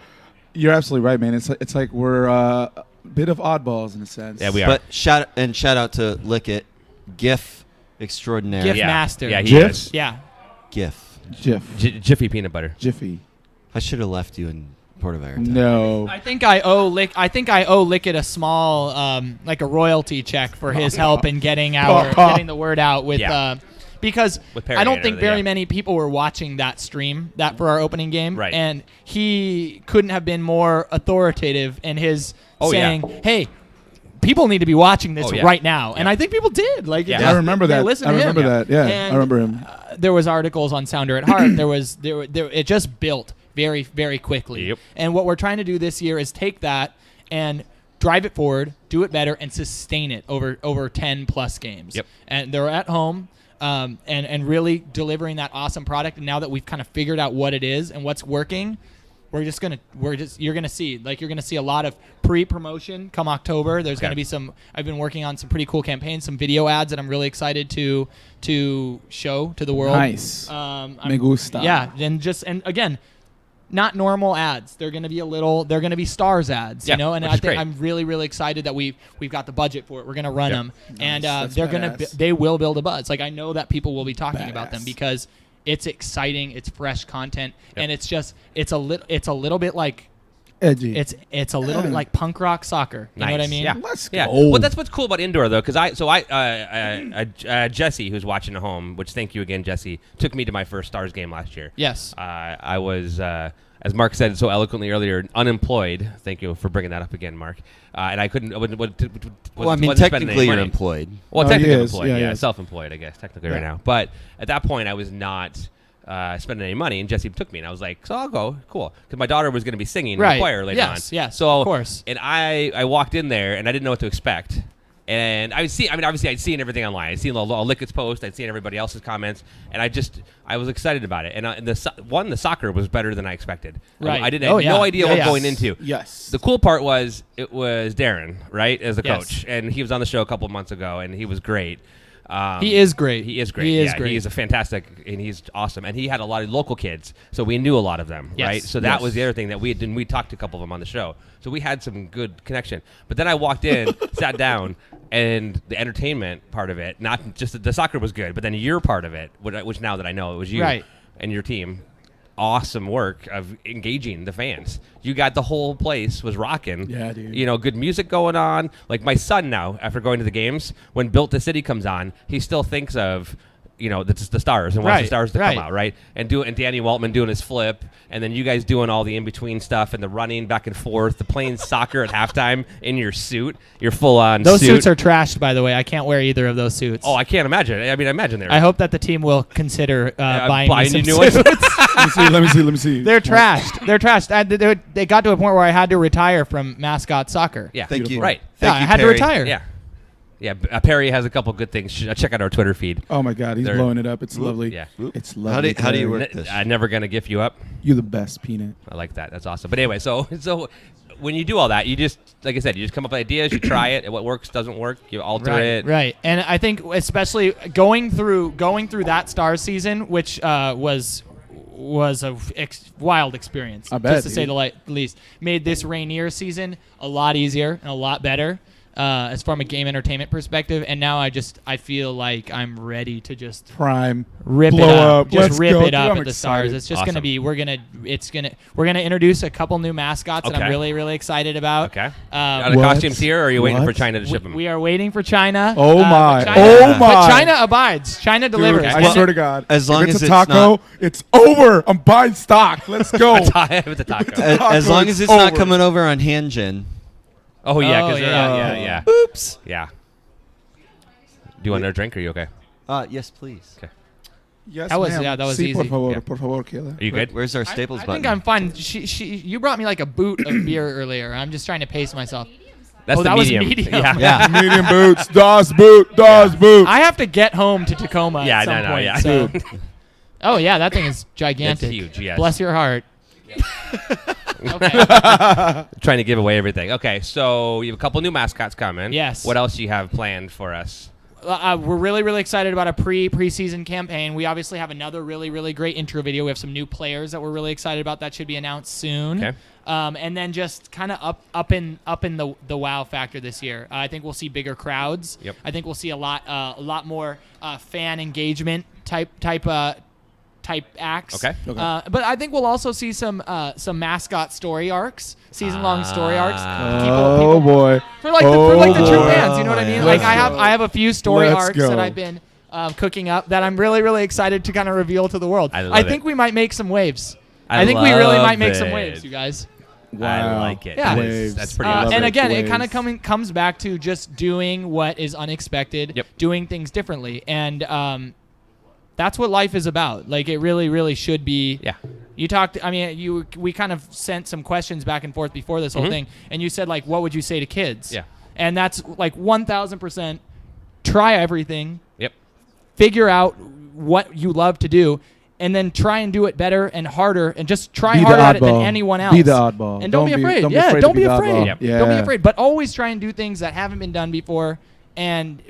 You're absolutely right, man. It's like we're a bit of oddballs in a sense. Yeah, we are. But shout out to Lickett, GIF extraordinaire. GIF yeah. master. Yeah, he GIFs? is. Yeah. GIF. Jiff. Jiffy peanut butter. Jiffy. I should have left you in Puerto Vallarta. No. I think I owe Lickett a small like a royalty check for his help in getting getting the word out with Yeah. Because With Perry I don't and think everything, very yeah. many people were watching that stream for our opening game, Right. and he couldn't have been more authoritative in his saying, "Hey, people need to be watching this Oh, yeah. right now," and Yeah. I think people did. Like, Yeah. it I just- remember they that. listened I to him. remember that. Yeah, And, I remember him. there was articles on Sounder at Heart. It just built very, very quickly. Yep. And what we're trying to do this year is take that and drive it forward, do it better, and sustain it over 10 plus games. Yep. And they're at home. And really delivering that awesome product. And now that we've kind of figured out what it is and what's working, you're gonna see a lot of pre-promotion come October. There's Okay. gonna be I've been working on some pretty cool campaigns, some video ads that I'm really excited to show to the world. Nice. Me gusta. Yeah, and again, not normal ads. They're gonna be stars ads, Yeah, you know. And which I is think great. I'm really, really excited that we've got the budget for it. We're gonna run Yep. them, and That's they're badass. they will build a buzz. Like I know that people will be talking about them Badass. because it's exciting, it's fresh content, Yep. and it's a little bit like Edgy. it's a little bit like punk rock soccer. You know what I Nice. mean? Yeah. Let's Yeah. go. Well, that's what's cool about indoor though, because Jesse, who's watching at home, which thank you again, Jesse, took me to my first Stars game last year. Yes. I was, as Mark said so eloquently earlier, unemployed. Thank you for bringing that up again, Mark. And I couldn't. Well, I mean, technically you're employed. Well, Oh, technically he I'm is. employed. Yeah, Yeah, he is. self-employed, I guess, technically right Yeah. now. But at that point, I was not spending any money, and Jesse took me, and I was like, so I'll go, cool, because my daughter was going to be singing in Right. the choir later Yes, on. yes, So of course. and I walked in there, and I didn't know what to expect. And obviously I'd seen everything online. I'd seen Lickett's post. I'd seen everybody else's comments, and I was excited about it. And the soccer was better than I expected. Right. I didn't Oh, have yeah. no idea Yeah, what yeah. going into. Yes. The cool part was it was Darren, right, as the Yes. coach, and he was on the show a couple of months ago, and he was great. He is great. He is great. He is yeah, great. He's a fantastic, and he's awesome. And he had a lot of local kids, so we knew a lot of them, Yes. right? So that Yes. was the other thing that we talked to a couple of them on the show. So we had some good connection. But then I walked in, sat down, and the entertainment part of it, not just the soccer was good, but then your part of it, which now that I know it was you Right. and your team, awesome work of engaging the fans. You got the whole place was rocking. Yeah, dude. You know, good music going on. Like my son now, after going to the games, when Built to City comes on, he still thinks of, you know, the Stars and wants the Stars to come out, right? And Danny Waltman doing his flip, and then you guys doing all the in-between stuff and the running back and forth, the playing soccer at halftime in your suit, your full-on Those suit. suits are trashed, by the way. I can't wear either of those suits. Oh, I can't imagine. I mean, I imagine they're. I hope that the team will consider buying me some new ones. suits. Let me see. They're trashed. They're trashed. They got to a point where I had to retire from mascot soccer. Yeah, Thank you. Right. Thank I you, had Perry. to retire. Yeah. Yeah, Perry has a couple good things. Check out our Twitter feed. Oh my God, he's They're- blowing it up. It's lovely. Yeah. It's lovely. How do you Perry. work this? I'm never going to gift you up. You're the best, Peanut. I like that. That's awesome. But anyway, so when you do all that, you just, like I said, you just come up with ideas, you try it, and what works doesn't work, you alter it. Right. And I think especially going through that Stars season, which was a wild experience, I bet, just to say dude. the least, made this Rainier season a lot easier and a lot better. As from a game entertainment perspective, and now I feel like I'm ready to just Prime. rip Blow it up, up. just Let's rip go, it dude. up I'm at the Stars. excited. It's just Awesome. gonna be we're gonna introduce a couple new mascots that I'm Okay. really really excited about. Okay. Are the What? costumes here, or are you waiting for What? China to ship them? We are waiting for China. Oh but my. China- Oh But my. China abides. China Dude, delivers. I Well, swear to God. as long if it's as a it's taco, not- it's over. I'm buying stock. Let's go. It's a taco. As long as it's it's not over. coming over on Hanjin. Oh, yeah, Oh, because yeah. yeah. Oops. Yeah. Do you want another drink, or are you okay? Yes, please. Okay. Yes, That was- ma'am. yeah, that was Sí, easy. por favor, Yeah. por favor, Kayla. Are you good? Where's our Staples I button? think I'm fine. You brought me like a boot of beer earlier. I'm just trying to pace myself. That's Oh, the that was medium. medium. Yeah. Yeah. Medium boots. Das boot. I have to get home to Tacoma Yeah, at some no, point. yeah. So. Oh yeah, that thing is gigantic. It's huge, yes. Bless your heart. Okay. Trying to give away everything. Okay, so you have a couple new mascots coming. Yes. What else do you have planned for us? We're really, really excited about a preseason campaign. We obviously have another really, really great intro video. We have some new players that we're really excited about. That should be announced soon. Okay. And then just kind of up in the wow factor this year. I think we'll see bigger crowds. Yep. I think we'll see a lot more fan engagement type acts. Okay. But I think we'll also see some mascot story arcs, season-long story arcs. Oh boy. For like the true boy. fans, you know what I mean? Let's Like go. I have a few story Let's arcs go. that I've been cooking up that I'm really really excited to kind of reveal to the world. I love I think it. we might make some waves. I I think we really love might make some it. waves, you guys. Wow. I like it. Yeah. That's pretty love awesome. And it. again, it Waves. kind of comes back to just doing what is unexpected, Yep. doing things differently, and that's what life is about. Like it really, really should be. Yeah. You talked. I mean, we kind of sent some questions back and forth before this whole thing, and you said like, what would you say to kids? Yeah. And that's like 1,000%. Try everything. Yep. Figure out what you love to do, and then try and do it better and harder, and just try Be the harder at it than oddball. anyone else. Be the oddball. And don't be afraid. Don't be Yeah, afraid don't to be the afraid. oddball. Yep. Yeah. Don't be afraid, but always try and do things that haven't been done before, and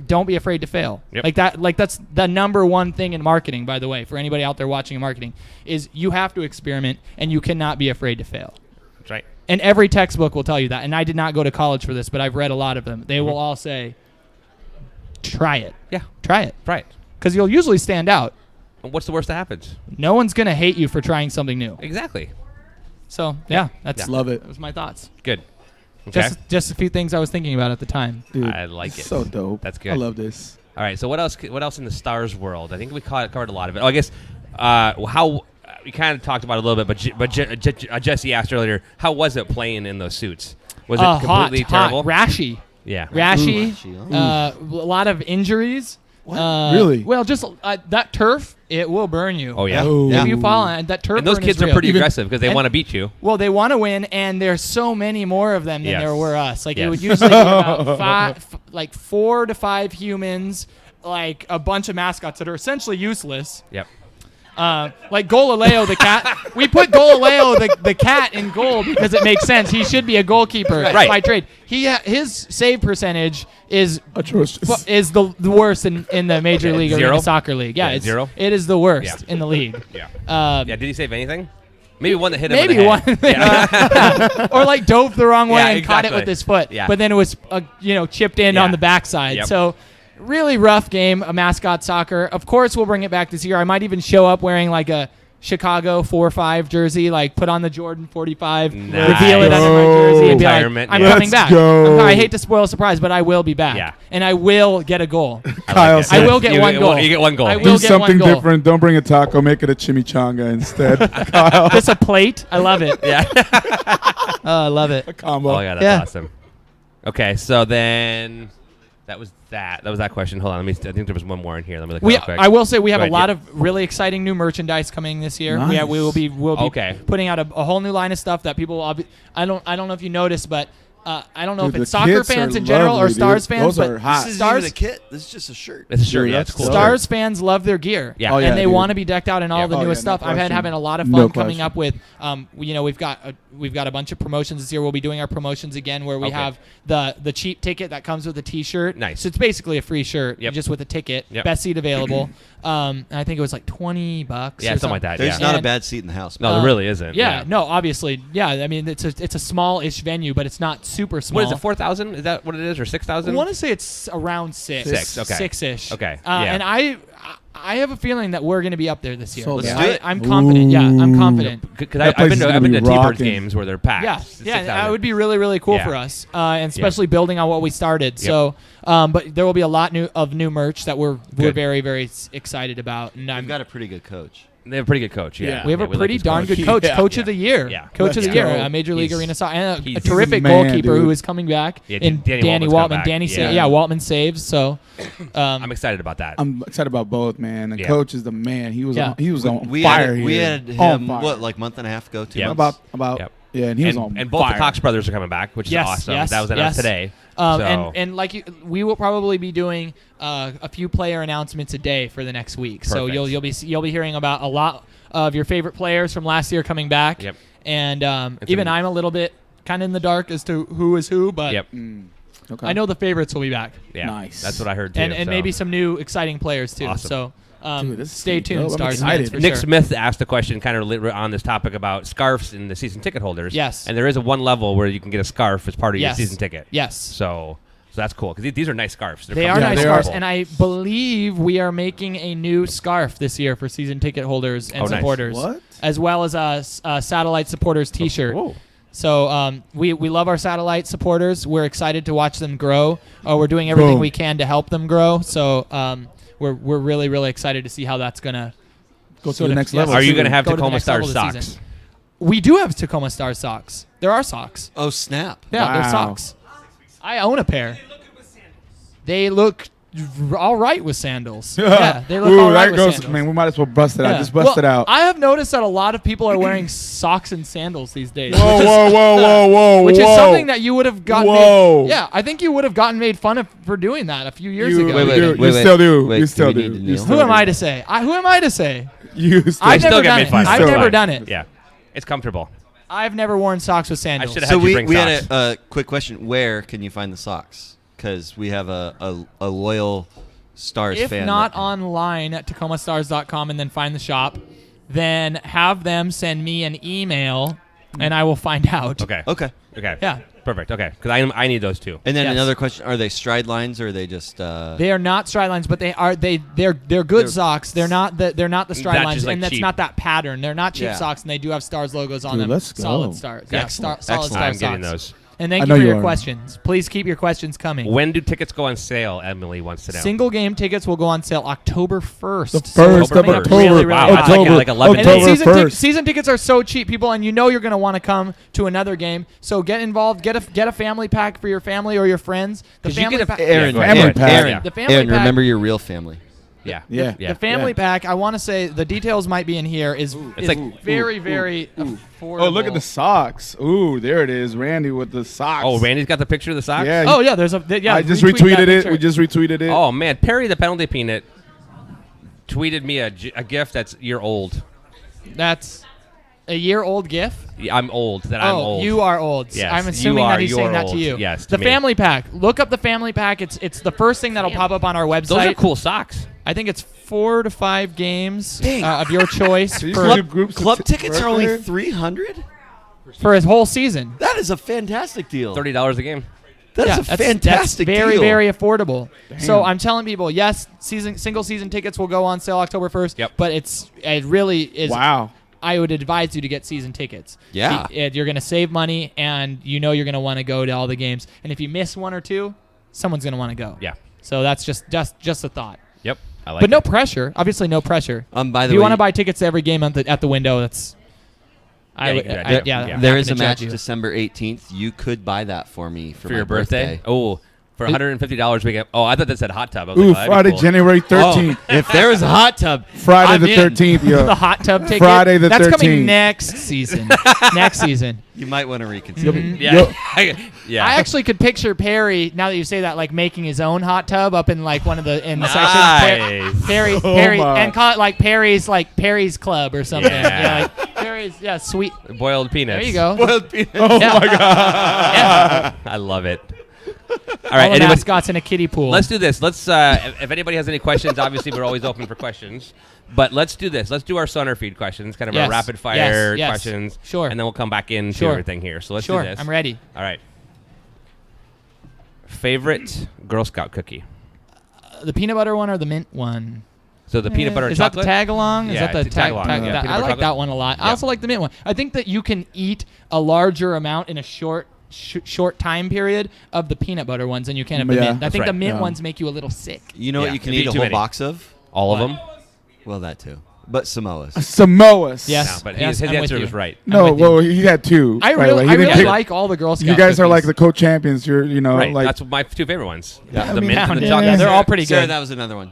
don't be afraid to fail. Yep. Like that. Like that's the number one thing in marketing, by the way, for anybody out there watching marketing, is you have to experiment and you cannot be afraid to fail. That's right. And every textbook will tell you that. And I did not go to college for this, but I've read a lot of them. They will all say, try it. Yeah. Try it. Right. Because you'll usually stand out. And what's the worst that happens? No one's going to hate you for trying something new. Exactly. So, yeah, that's Love it. that was my thoughts. Good. Okay. Just a few things I was thinking about at the time. Dude, I like it. So dope. That's good. I love this. All right. So what else? What else in the Stars world? I think we covered a lot of it. Oh, I guess how we kind of talked about it a little bit, but Jesse asked earlier, how was it playing in those suits? Was it completely terrible? Rashy. Yeah. Rashy. Ooh. A lot of injuries. Really? Well, just that turf, it will burn you. Oh yeah. Oh. If you fall on it, that turf And those burn kids is are real. pretty Even- aggressive because they and- want to beat you. Well, they want to win, and there's so many more of them than Yes. there were us. Like it Yes. would usually be about 4 to 5 humans, like a bunch of mascots that are essentially useless. Yep. Like Golileo the cat. We put Golileo the cat in goal because it makes sense. He should be a goalkeeper Right. by trade. His save percentage is Atrocious. the worst in the major league or in Zero? the soccer league. Yeah, Yeah, it's zero? It is the worst Yeah. in the league. Yeah. Uh, Yeah. Did he save anything? Maybe one that hit him. Maybe in the one, head. or like dove the wrong way Yeah, and caught it exactly. with his foot, Yeah. but then it was chipped in Yeah. on the backside. Yep. So really rough game of mascot soccer. Of course, we'll bring it back this year. I might even show up wearing like a Chicago 4-5 jersey, like put on the Jordan 45, Nice. reveal it under my jersey, and be like, Retirement, I'm yeah. coming back. go. I hate to spoil a surprise, but I will be back. Yeah. And I will get a goal. Kyle it. said, I will get one goal. You get one goal. I will do get something one goal. different. Don't bring a taco. Make it a chimichanga instead. Kyle, Just a plate. I love it. Yeah. Oh, I love it. a combo. Oh yeah, that's Yeah. awesome. Okay, so then that was that question. Hold on, I think there was one more in here. Let me look real quick. I will say we have Go a ahead, lot yeah. of really exciting new merchandise coming this year. Nice. We'll be Okay. putting out a whole new line of stuff that people. I don't know if you noticed, but I don't know Dude, if it's the soccer kits fans are in general or lovely, Stars dude. fans, Those but are hot. This isn't Stars even a kit. This is just a shirt. It's a shirt. Dude, Yeah, that's it's cool. cool. Stars fans love their gear. Yeah. Oh, yeah, and they dude. want to be decked out in all Yeah. the Oh, newest yeah, no stuff. I've question. having a lot of No fun coming question. up with. We've got a bunch of promotions this year. We'll be doing our promotions again, where we Okay. have the cheap ticket that comes with a T-shirt. Nice. So it's basically a free shirt, Yep. just with a ticket. Yep. Best seat available. And I think it was like $20. Yeah, or something like that. There's Yeah. not a And- bad seat in the house. No, there really isn't. Yeah, no, obviously, yeah. I mean, it's a small-ish venue, but it's not super small. What is it? 4,000? Is that what it is, or 6,000? I want to say it's around six. Six, okay. Six-ish. Okay, yeah. And I have a feeling that we're going to be up there this year. So Let's do it. I'm confident. Yeah, I'm Ooh. confident. Because That I've place been is to gonna be T-Birds rocking. games where they're packed. Yeah, It's yeah, and 6,000. that would be really, really cool Yeah. for us, and especially building on what we started. So, but there will be a lot of new merch that we're Good. very, very excited about, and I've got a pretty good coach. They have a pretty good coach. Yeah, we have a like pretty this darn coach. good coach, Yeah. coach of the year, Yeah. coach of the Let's year, go. a Major League He's- Arena soccer, and a he's- terrific man, goalkeeper dude. who is coming back. Yeah, in Danny Danny Waltman's Waltman. coming Danny, back. Yeah. Waltman saves. So, I'm excited about that. I'm excited about both, man. The Yeah. coach is the man. He was Yeah. on, he was on We fire. had, we here. had On him, fire. what, like month and a half ago, 2 Yeah. months? about Yep. yeah, and he was and, on and both fire. the Cox brothers are coming back, which is awesome. That was announced today. So- And like we will probably be doing a few player announcements a day for the next week. So Perfect. you'll be hearing about a lot of your favorite players from last year coming back. Yep. And It's even a- I'm a little bit kind of in the dark as to who is who, but Yep. Okay. I know the favorites will be back, Yeah. Nice. That's what I heard too. and so. maybe some new exciting players too. Awesome. So Dude, this is stay dope. I'm tuned, Stars excited. fans, for Nick sure. Smith asked a question kind of on this topic about scarves in the season ticket holders. Yes. And there is a one level where you can get a scarf as part of your Yes. season ticket. Yes. So that's cool because these are nice scarves. They're They are comfortable. nice they are. scarves, and I believe we are making a new scarf this year for season ticket holders and Oh, nice. supporters, What? as well as a satellite supporters T-shirt. Whoa. So we love our satellite supporters. We're excited to watch them grow. We're doing everything Boom. we can to help them grow. So we're really, really excited to see how that's gonna Go to sort the of- next yeah, level. Are you too. going to have Go to the Tacoma next Stars level this socks? season. We do have Tacoma Stars socks. There are socks. Oh, snap. Yeah, they're Wow. socks. I own a pair. They look all right with sandals. Yeah, they look Ooh, all right that with goes, sandals. man. We might as well bust it out. Yeah. Just bust Well, it out. I have noticed that a lot of people are wearing socks and sandals these days. Whoa, whoa, whoa, whoa, whoa, Which is whoa. something that you would have gotten. Whoa. Yeah, I think you would have gotten made fun of for doing that a few years You, ago. Wait, you, wait, you wait, still do. wait, you do still we do. need to You kneel? still Who am do. I to say? Who am I to say? You still I've Still never get done made it. fun of. I've It's never fine. done it. Yeah. It's comfortable. I've never worn socks with sandals. should've So had you we, bring we had socks. a quick question. Where can you find the socks? Because we have a loyal Stars If fan. not that- online at TacomaStars.com and then find the shop, then have them send me an email and I will find out. Okay. Okay. Okay. Yeah. Perfect. Okay. Because I need those too. And then Yes. another question: are they stride lines or are they just? They are not stride lines, but they're good They're- socks. They're not the stride That's lines, just, like, and that's cheap. not that pattern. They're not cheap Yeah. socks, and they do have Stars logos on Dude, them. let's go. Solid Stars. Yeah, Excellent. solid Excellent. Star I'm socks. getting those. And I thank know you for you your are. questions. Please keep your questions coming. When do tickets go on sale? Emily wants to know. Single game tickets will go on sale October 1st. The So first it's of coming up October. really, really Wow, fast. that's like- October, like 11 And then October season, 1st. season tickets are so cheap, people, and you know you're going to want to come to another game. So get involved. Get a family pack for your family or your friends. The 'Cause you family get a- pack. Aaron, Yeah, go ahead. Family pack. Aaron, Yeah. The family Aaron, pack. remember your real family. Yeah. Yeah. Yeah. The family pack, I want to say the details might be in here, is It's like- very, very affordable. Oh, look at the socks. Ooh, there it is. Randy with the socks. Oh, Randy's got the picture of the socks? Yeah. Oh, yeah, there's a. Yeah, I just retweet that retweeted it. picture. We just retweeted it. Oh, man. Perry the Penalty Peanut tweeted me a gift that's year old. That's a year-old GIF. Yeah, I'm old. I'm Oh, old. you are old. Yes, I'm you assuming are- that he's you're saying that to old. you. Yes, to The me. family pack. Look up the family pack. It's the first thing that'll pop up on our website. Those are cool socks. I think it's 4 to 5 games Dang. of your choice So you for, can do groups Club of tickets are only birthday? 300. for his whole season. That is a fantastic deal. $30 a game. That's a fantastic That's very, deal. very affordable. Damn. So I'm telling people, yes, single season tickets will go on sale October 1st. Yep. But it really is. Wow. I would advise you to get season tickets. Yeah. You're going to save money, and you're going to want to go to all the games. And if you miss one or two, someone's going to want to go. Yeah. So that's just a thought. Yep. I like But no it. pressure. Obviously, no pressure. By If the you way, want to buy tickets to every game at the window, that's. Yeah, you can do that. Yeah. I'm there not is a gonna match judge you. December 18th. You could buy that for me for For my your birthday? Oh, for $150 we get. Oh, I thought that said hot tub. I was Ooh, like, oh, that'd be Friday, cool. January 13th. If there was a hot tub, Friday I'm the in. 13th, The yo. hot tub ticket. Friday the That's 13th. coming next season. Next season. You might want to reconsider. Yeah. Yeah. I actually could picture Perry, now that you say that, like making his own hot tub up in like one of the Nice. sections. Perry, my. and call it like Perry's Club or something. Yeah. Like Perry's, sweet. Boiled peanuts. There you go. Boiled peanuts. Oh, Yeah. my God. I love it. All All right. the Anybody, mascots in a kiddie pool. let's do this. Let's. If anybody has any questions, obviously we're always open for questions. But let's do this. Let's do our SonarFeed questions, kind of Yes. our rapid fire Yes. questions. Sure. And then we'll come back into Sure. everything here. So let's Sure, do this. I'm ready. All right. Favorite Girl Scout cookie? The peanut butter one or the mint one? So the peanut butter and is chocolate. that the tag along? Yeah, Is that the it's a tag along, yeah. that- Peanut I butter like chocolate. that one a lot. I Yeah. also like the mint one. I think that you can eat a larger amount in a short time period of the peanut butter ones than you can of the Yeah. mint. I That's think the right. mint Yeah. ones make you a little sick. You know Yeah, what you can it'd be eat a too whole many. box of? All of What? them? Well, that too. But Samoas. Samoas. Yes. No, but Yes, his I'm with answer you. was right. No, with you. well, he had two. I right really, away. He I didn't really pick- like all the Girl Scout You guys are like cookies. the co-champions. You're, Right. like That's my two favorite ones. Yeah, The I mean, mint and the Yeah, chocolate. they're all pretty Sarah, good. that was another one.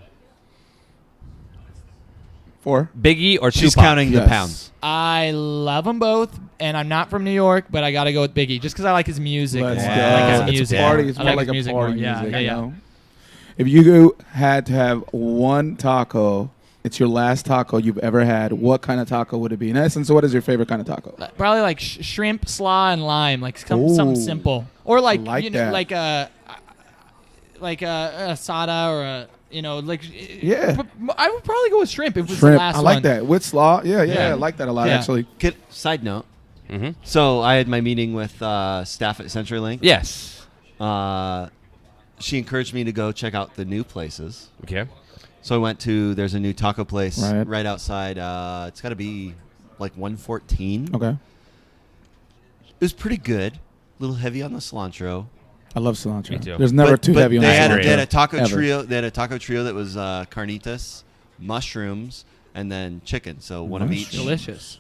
4. Biggie or She's Tupac? counting the Yes. pounds. I love them both, and I'm not from New York, but I got to go with Biggie just because I like his music. Let's more. go. I like his It's a music. Party. It's I more like like his a music party more. Yeah, music. yeah, you yeah. know? If you had to have one taco, it's your last taco you've ever had. What kind of taco would it be? In essence, what is your favorite kind of taco? Probably like shrimp, slaw, and lime, like something Ooh. simple, or like, I like you know, that. like a asada or a like. Yeah. I would probably go with shrimp if it was Shrimp. the last I like one. that. With slaw. Yeah, Yeah. I like that a lot, Yeah. actually. Side note. Mm-hmm. So I had my meeting with staff at CenturyLink. Yes. She encouraged me to go check out the new places. Okay. So I went to, there's a new taco place Right. right outside. It's got to be like 114. Okay. It was pretty good. A little heavy on the cilantro. I love cilantro. Me too. There's never But- too but heavy on they had, cilantro. they had a taco Ever. trio. They had a taco trio that was carnitas, mushrooms, and then chicken. So one of each. Delicious.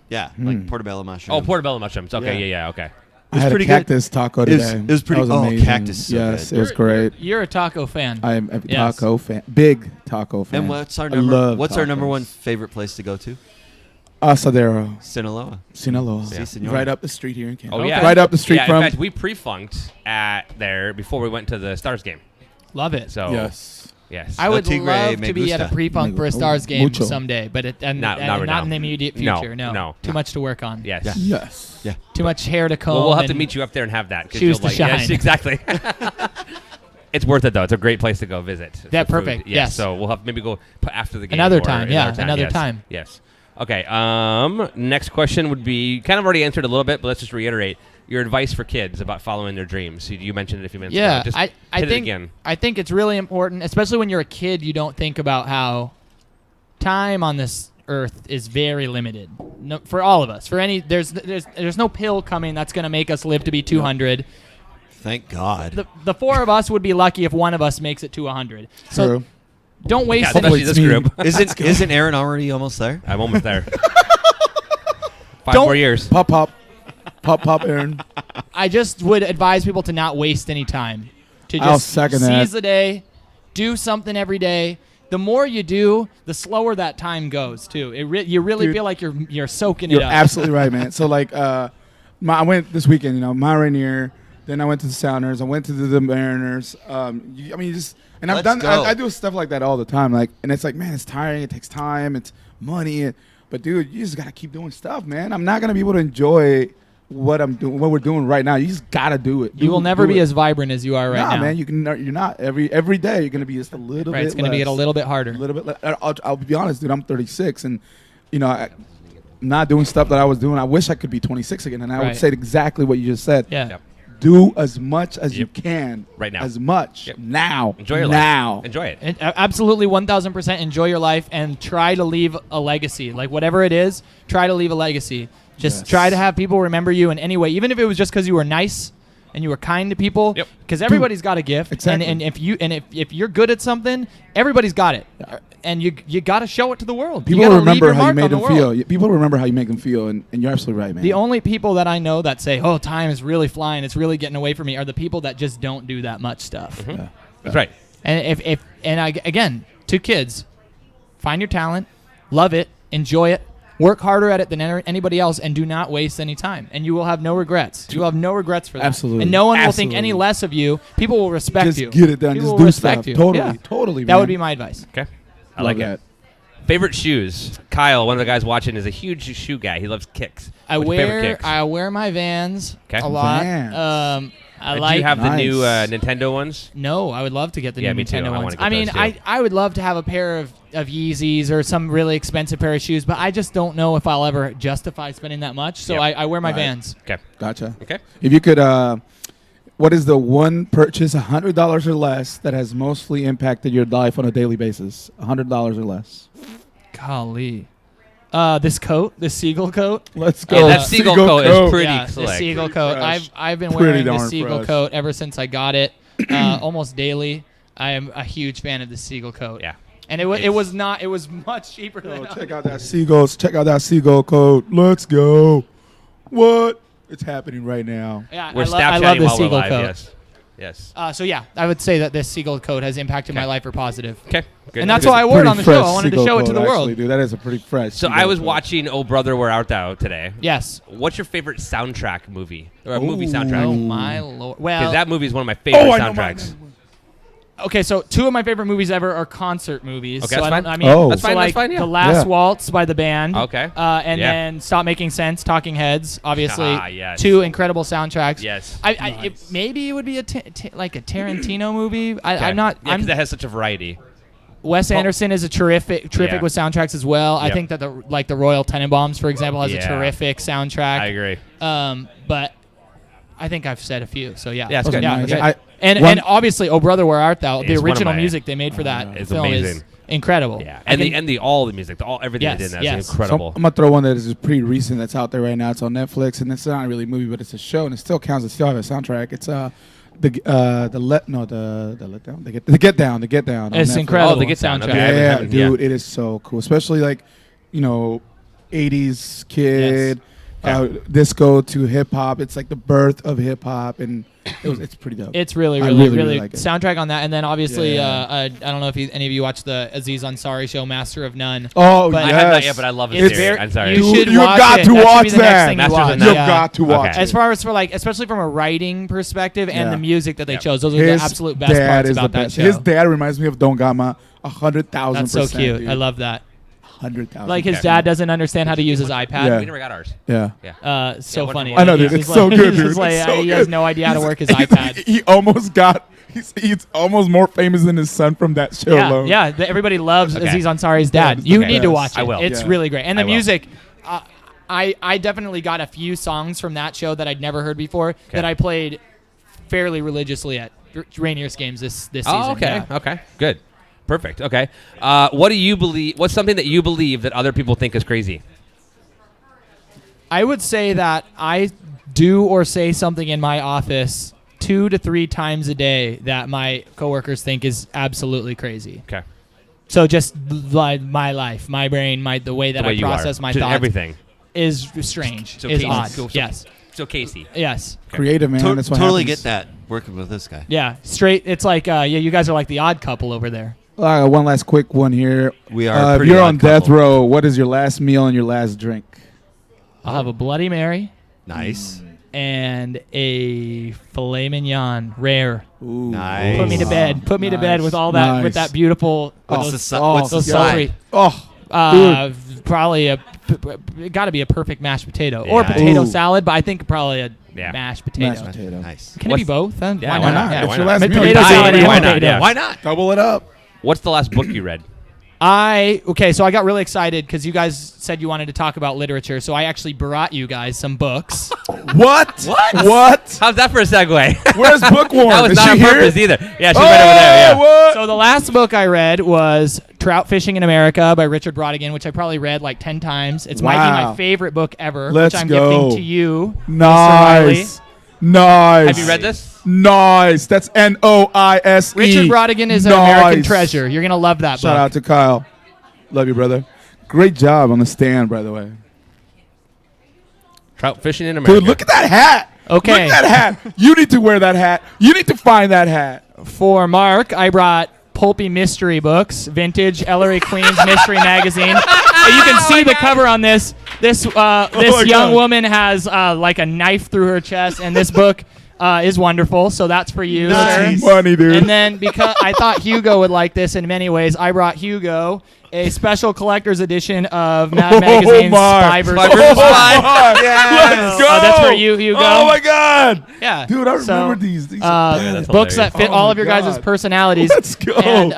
Yeah, like portobello mushroom. Oh, portobello mushrooms. Okay. Yeah. Yeah. Okay. I had a pretty good. cactus taco It was- today. it was pretty- That oh, amazing. cactus is so yes, good. it was great. You're a taco fan. I am a Yes. taco fan. Big taco fan. And what's our I number? love What's our number tacos. one favorite place to go to? Asadero, Sinaloa. Sinaloa. Si, senor. Right up the street here in Canada. Oh yeah. Right up the street yeah, from. In fact, we pre-funked at there before we went to the Stars game. Love it. So Yes. yes. I would Tigre, love me to be at a gusta. pre-funk for a Oh, Stars game mucho. someday, but Not right not now. in the immediate No, future. no. Too much to work on. Yes. Yeah. Yes. Yeah. Too much hair to comb. Well, we'll have to and- meet you up there and have that. 'cause Shoes you'll to Yes, shine. exactly. It's worth it though. It's a great place to go visit. Yeah, for food. perfect. Yeah, Yes. So we'll have maybe go after the game. Another or time, yeah, another yes. time. Yes. Okay. Next question would be kind of already answered a little bit, but let's just reiterate your advice for kids about following their dreams. You mentioned it a few minutes Yeah, ago. Just I hit think it again. I think it's really important, especially when you're a kid. You don't think about how time on this earth is very limited. No, for all of us. For any, there's no pill coming that's going to make us live to be 200. Thank God. The four of us would be lucky if one of us makes it to 100. So True. don't waste. Yeah, Hopefully especially it's this me. group. Isn't Aaron already almost there? I'm almost there. 5 Don't- more years. Pop, pop, Aaron. I just would advise people to not waste any time. To I'll just second seize that. the day, do something every day. The more you do, the slower that time goes too. You really Dude, feel like you're soaking You're it up. absolutely right, man. So like, I went this weekend. Mount Rainier. Then I went to the Sounders. I went to the Mariners. You just and I've Let's done. go. I do stuff like that all the time. Like, and it's like, man, it's tiring. It takes time. It's money. But dude, you just gotta keep doing stuff, man. I'm not gonna be able to enjoy what I'm doing, what we're doing right now. You just gotta do it. You will never do be it. as vibrant as you are right nah, now. man. You're not every day. You're gonna be just a little Right, bit. it's going to get a less. little bit harder. A little bit. I'll be honest, dude. I'm 36, and I'm not doing stuff that I was doing. I wish I could be 26 again, and I would Right. say exactly what you just said. Yeah. Yep. do as much as you Yep. can Right now. As much Yep. now. Enjoy your now. life. Enjoy it. And absolutely 1,000% enjoy your life and try to leave a legacy. Like whatever it is, try to leave a legacy. Just Yes. try to have people remember you in any way, even if it was just because you were nice and you were kind to people. Yep. Because everybody's got a gift. Exactly. And if you're good at something, everybody's got it. And you got to show it to the world. People you gotta leave remember your how you mark made on the them world. feel. People remember how you make them feel, and you're absolutely right, man. The only people that I know that say, "Oh, time is really flying. It's really getting away from me," are the people that just don't do that much stuff. Yeah. That's right. And again, to kids, find your talent, love it, enjoy it, work harder at it than anybody else, and do not waste any time. And you will have no regrets. You will have no regrets for that. Absolutely. And no one will think any Absolutely. less of you. People will respect Just you. get it done. People Just will do respect stuff. you. Totally. Yeah. Totally. That man. would be my advice. Okay. I Love like that. it. Favorite shoes. Kyle, one of the guys watching, is a huge shoe guy. He loves kicks. I What's your favorite wear kicks? I wear my Vans Okay. a lot. Vans. I Do like. you have the Nice. new Nintendo ones? No, I would love to get the Yeah, new me too. Nintendo I wanna ones. get I mean, those too. I would love to have a pair of Yeezys or some really expensive pair of shoes, but I just don't know if I'll ever justify spending that much. So Yep. I wear my Right. Vans. Okay. Gotcha. Okay. If you could, what is the one purchase, $100 or less, that has mostly impacted your life on a daily basis? $100 or less. Golly. This coat, this seagull coat. Let's Yeah, go. that seagull coat is pretty Yeah, the slick. seagull coat. Fresh. I've been Pretty wearing the darn seagull fresh. coat ever since I got it, almost daily. I am a huge fan of the seagull coat. Yeah. And it was much cheaper than Oh, check out that seagulls. Check out that seagull coat. Let's go. What? It's happening right now. Yeah, We're I Snapchatting love the while we're seagull live. coat. Yes. Yes. So yeah, I would say that this seagull coat has impacted my Okay. life for positive. Okay. Good. And that's Good. why I wore it Pretty on the show. fresh I wanted to seagull show it to coat, the world. actually, dude. That is a pretty fresh. So seagull I was coat. watching Oh Brother Where Art Thou today. Yes. What's your favorite soundtrack movie or a movie Ooh. soundtrack? Oh Because my lord. Well, that movie is one of my favorite Oh, I know mine. soundtracks. okay, so two of my favorite movies ever are concert movies. Okay, so that's I, don't, fine. I mean, Oh. That's so fine. like That's fine. Yeah. The Last Yeah. Waltz by the band. Okay. And Yeah. then Stop Making Sense, Talking Heads. Obviously, Ah, yes. two incredible soundtracks. Yes. Maybe it would be like a Tarantino movie. Okay. I'm not. Yeah, I'm because it has such a variety. Wes Anderson is a terrific Yeah. with soundtracks as well. I Yep. think that the Royal Tenenbaums, for example, has a Yeah. terrific soundtrack. I agree. But I think I've said a few. So yeah, Yeah, it's Those good. are Yeah, nice. okay. I- and one- obviously, Oh Brother Where Art Thou? The It's one of original my- music they made for that It's film is amazing. incredible. Yeah. I And can- all the music, everything Yes, they did in that yes. is So incredible. I'm gonna throw one that is pretty recent that's out there right now. It's on Netflix, and it's not really a movie, but it's a show, and it still counts. It still have a soundtrack. It's the let down, the get down. On It's Netflix. incredible. Oh, the Get Down. soundtrack. Okay, I haven't- Yeah, haven't- dude, it is so cool. Especially like, 80s kid, disco to hip hop. It's like the birth of hip hop, and it's pretty dope. It's really, I really, really, really, really like it. soundtrack on that, and then obviously, Yeah. I don't know if any of you watched the Aziz Ansari show, Master of None. Oh, But- I yes. have not yet, but I love It's it. very- I'm sorry. You should You watch got it. to That should watch be the next that. thing you Masters watch. of None. You Yeah. got to watch Okay. it. As far as especially from a writing perspective and Yeah. the music that they Yeah. chose, those are His the absolute best dad parts is about the that best. show. His dad reminds me of Don Gama 100,000%. That's so cute. Dude. I love that. 100,000. Like his Okay. dad doesn't understand how to use his iPad. Yeah. We never got ours. Yeah. Yeah. So Yeah, funny. I know, Like, dude. he's It's just so like- good, he's dude. just like, It's so he has good. no idea how to He's- work his iPad. He almost got. He's almost more famous than his son from that show Yeah, alone. yeah. Everybody loves Okay. Aziz Ansari's Yeah, dad. he's You the need to best. watch it. I will. It's Yeah. really great. And the I will. music, I definitely got a few songs from that show that I'd never heard before that I played fairly religiously at Rainier's games this season. Oh, okay. Yeah. Okay. Good. Perfect. Okay. What do you believe? What's something that you believe that other people think is crazy? I would say that I do or say something in my office 2 to 3 times a day that my coworkers think is absolutely crazy. Okay. So just like my life, my brain, the way that The way I you are. process my Just thoughts everything. is strange, So is Casey- odd. so- Yes, So Casey. yes, Creative, man. That's what totally happens. get that working with this guy. yeah. Straight. It's like you guys are like the odd couple over there. One last quick one here. We are a If pretty you're odd on death couple. row, what is your last meal and your last drink? I'll have a Bloody Mary Nice. and a filet mignon, rare. Ooh. Nice. Put me to bed. Put me to bed Nice. with all that, with Nice. that beautiful. Oh, with What's those, the, what's the those yeah. celery. Oh, Probably got to be a perfect mashed potato or Yeah. potato Ooh. salad, but I think probably a Yeah. mashed potato. mashed potato. Nice. Can it be both? Then Yeah, why why not? not? Yeah. Yeah, It's why your not? last meal. Potato You salad gotta and do it. potato. Why not? Why not? Double it up. What's the last book you read? So I got really excited because you guys said you wanted to talk about literature. So I actually brought you guys some books. What? What? How's that for a segue? Where's Bookworm? That was Is not she on here? purpose either. Yeah, she's right over there. Yeah. What? So the last book I read was Trout Fishing in America by Richard Brodigan, which I probably read like 10 times. It's might be my favorite book ever, Let's which I'm go. gifting to you, Mr. Nice. Riley. Nice. Have you read this? Nice. That's Noise. Richard Brodigan is an American treasure. You're going to love that Shout book. out to Kyle. Love you, brother. Great job on the stand, by the way. Trout Fishing in America. Dude, look at that hat. Okay. Look at that hat. You need to wear that hat. You need to find that hat. For Mark, I brought pulpy mystery books, vintage Ellery Queen's Mystery Magazine. You can see the cover on this. This young God. woman has like a knife through her chest, and this book is wonderful. So that's for you, Nice. sir. Money, dude. And then because I thought Hugo would like this in many ways, I brought Hugo a special collector's edition of Mad Magazine's Spy vs. Spy vs. Spy. Let's go. that's for you, Hugo. Oh, my God. Yeah. Dude, I So, remember these. These are that's books that hilarious. fit Oh all my of your guys' God. personalities. Let's go. And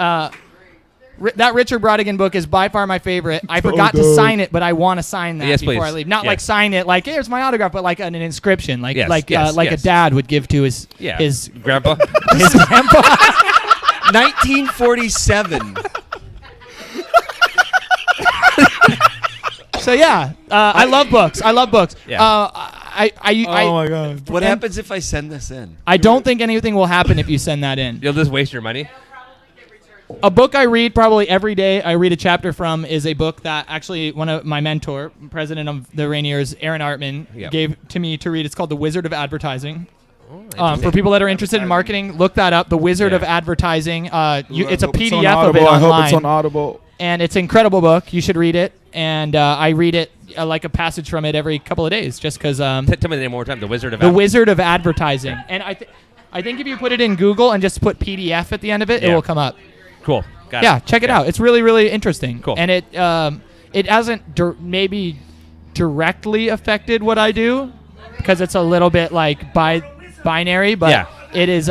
that Richard Brodigan book is by far my favorite. I forgot to dope. sign it, but I want to sign that Yes, before please. I leave. Not Yes. like sign it like here's my autograph, but like an inscription, like Yes, like yes, like yes. a dad would give to his Yeah. his Grandpa. his grandpa. 1947. So yeah, I love books. I love books. Yeah. Oh, my God. What happens if I send this in? I don't think anything will happen if you send that in. You'll just waste your money. A book I read probably every day, I read a chapter from, is a book that actually one of my mentor, president of the Rainiers, Aaron Artman, Yep. gave to me to read. It's called The Wizard of Advertising. For interesting. people that are interested in marketing, look that up. The Wizard Yeah. of Advertising. It's I a hope it's on PDF of it Audible. I hope online, it's on Audible. and it's an incredible book. You should read it. And I read it like a passage from it every couple of days, just because. Tell me the name one more time. The Wizard of The Wizard of Advertising, and I think if you put it in Google and just put PDF at the end of it, it Yeah. will come up. Cool. Got it. Yeah, check it out. It's really, really interesting. Cool. And it hasn't maybe directly affected what I do because it's a little bit like binary, but Yeah. it is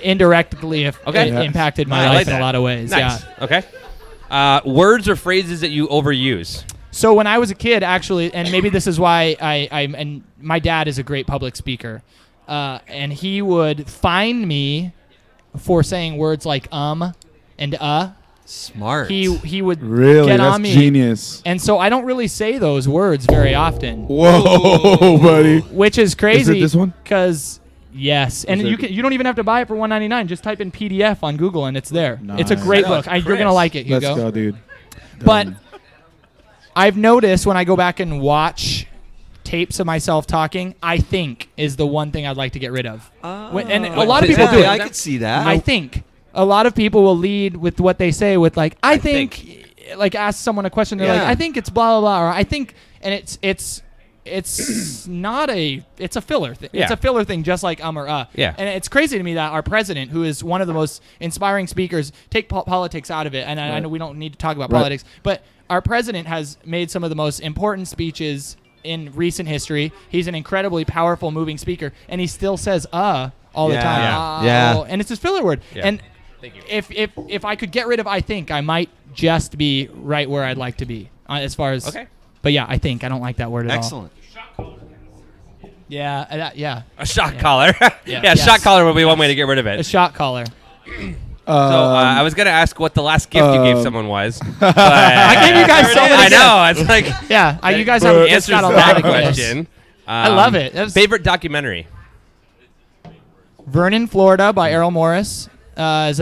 indirectly Okay. impacted my I life like in that. a lot of ways. Nice. Yeah. Okay. Words or phrases that you overuse. So when I was a kid, actually, and maybe this is why and my dad is a great public speaker, and he would fine me for saying words like and Smart. He would Really? get That's on me. genius. And so I don't really say those words very often, Whoa, buddy. which is crazy. this one? Because yes, and Is it- you don't even have to buy it for $1.99. Just type in PDF on Google and it's there. It's a great I know, book. it's You're crisp. gonna like it, Hugo. Let's go, dude. But Done. I've noticed when I go back and watch tapes of myself talking, I think is the one thing I'd like to get rid of. And a lot of people do it. I could see that. I think a lot of people will lead with what they say with like I think like ask someone a question, they're like Yeah. I think it's blah blah blah, or I think, and it's not it's a filler thing. It's Yeah. a filler thing, just like or Yeah. And it's crazy to me that our president, who is one of the most inspiring speakers, take politics out of it, and I know we don't need to talk about Right. politics, but our president has made some of the most important speeches in recent history. He's an incredibly powerful, moving speaker, and he still says all the Yeah. time. Yeah. Yeah. And it's his filler word. Yeah. And Thank you. if I could get rid of I think, I might just be right where I'd like to be as far as. Okay. But yeah, I think I don't like that word at all. Excellent. Yeah, yeah. A shock collar. yeah, Yes. shock collar would be one way to get rid of A it. shot collar. So I was gonna ask what the last gift you gave someone was. But I gave you guys so many I know. It's like Yeah, you guys have just answers got a lot that of gifts. question. I love it. That was- Favorite documentary. Vernon, Florida by Errol Morris is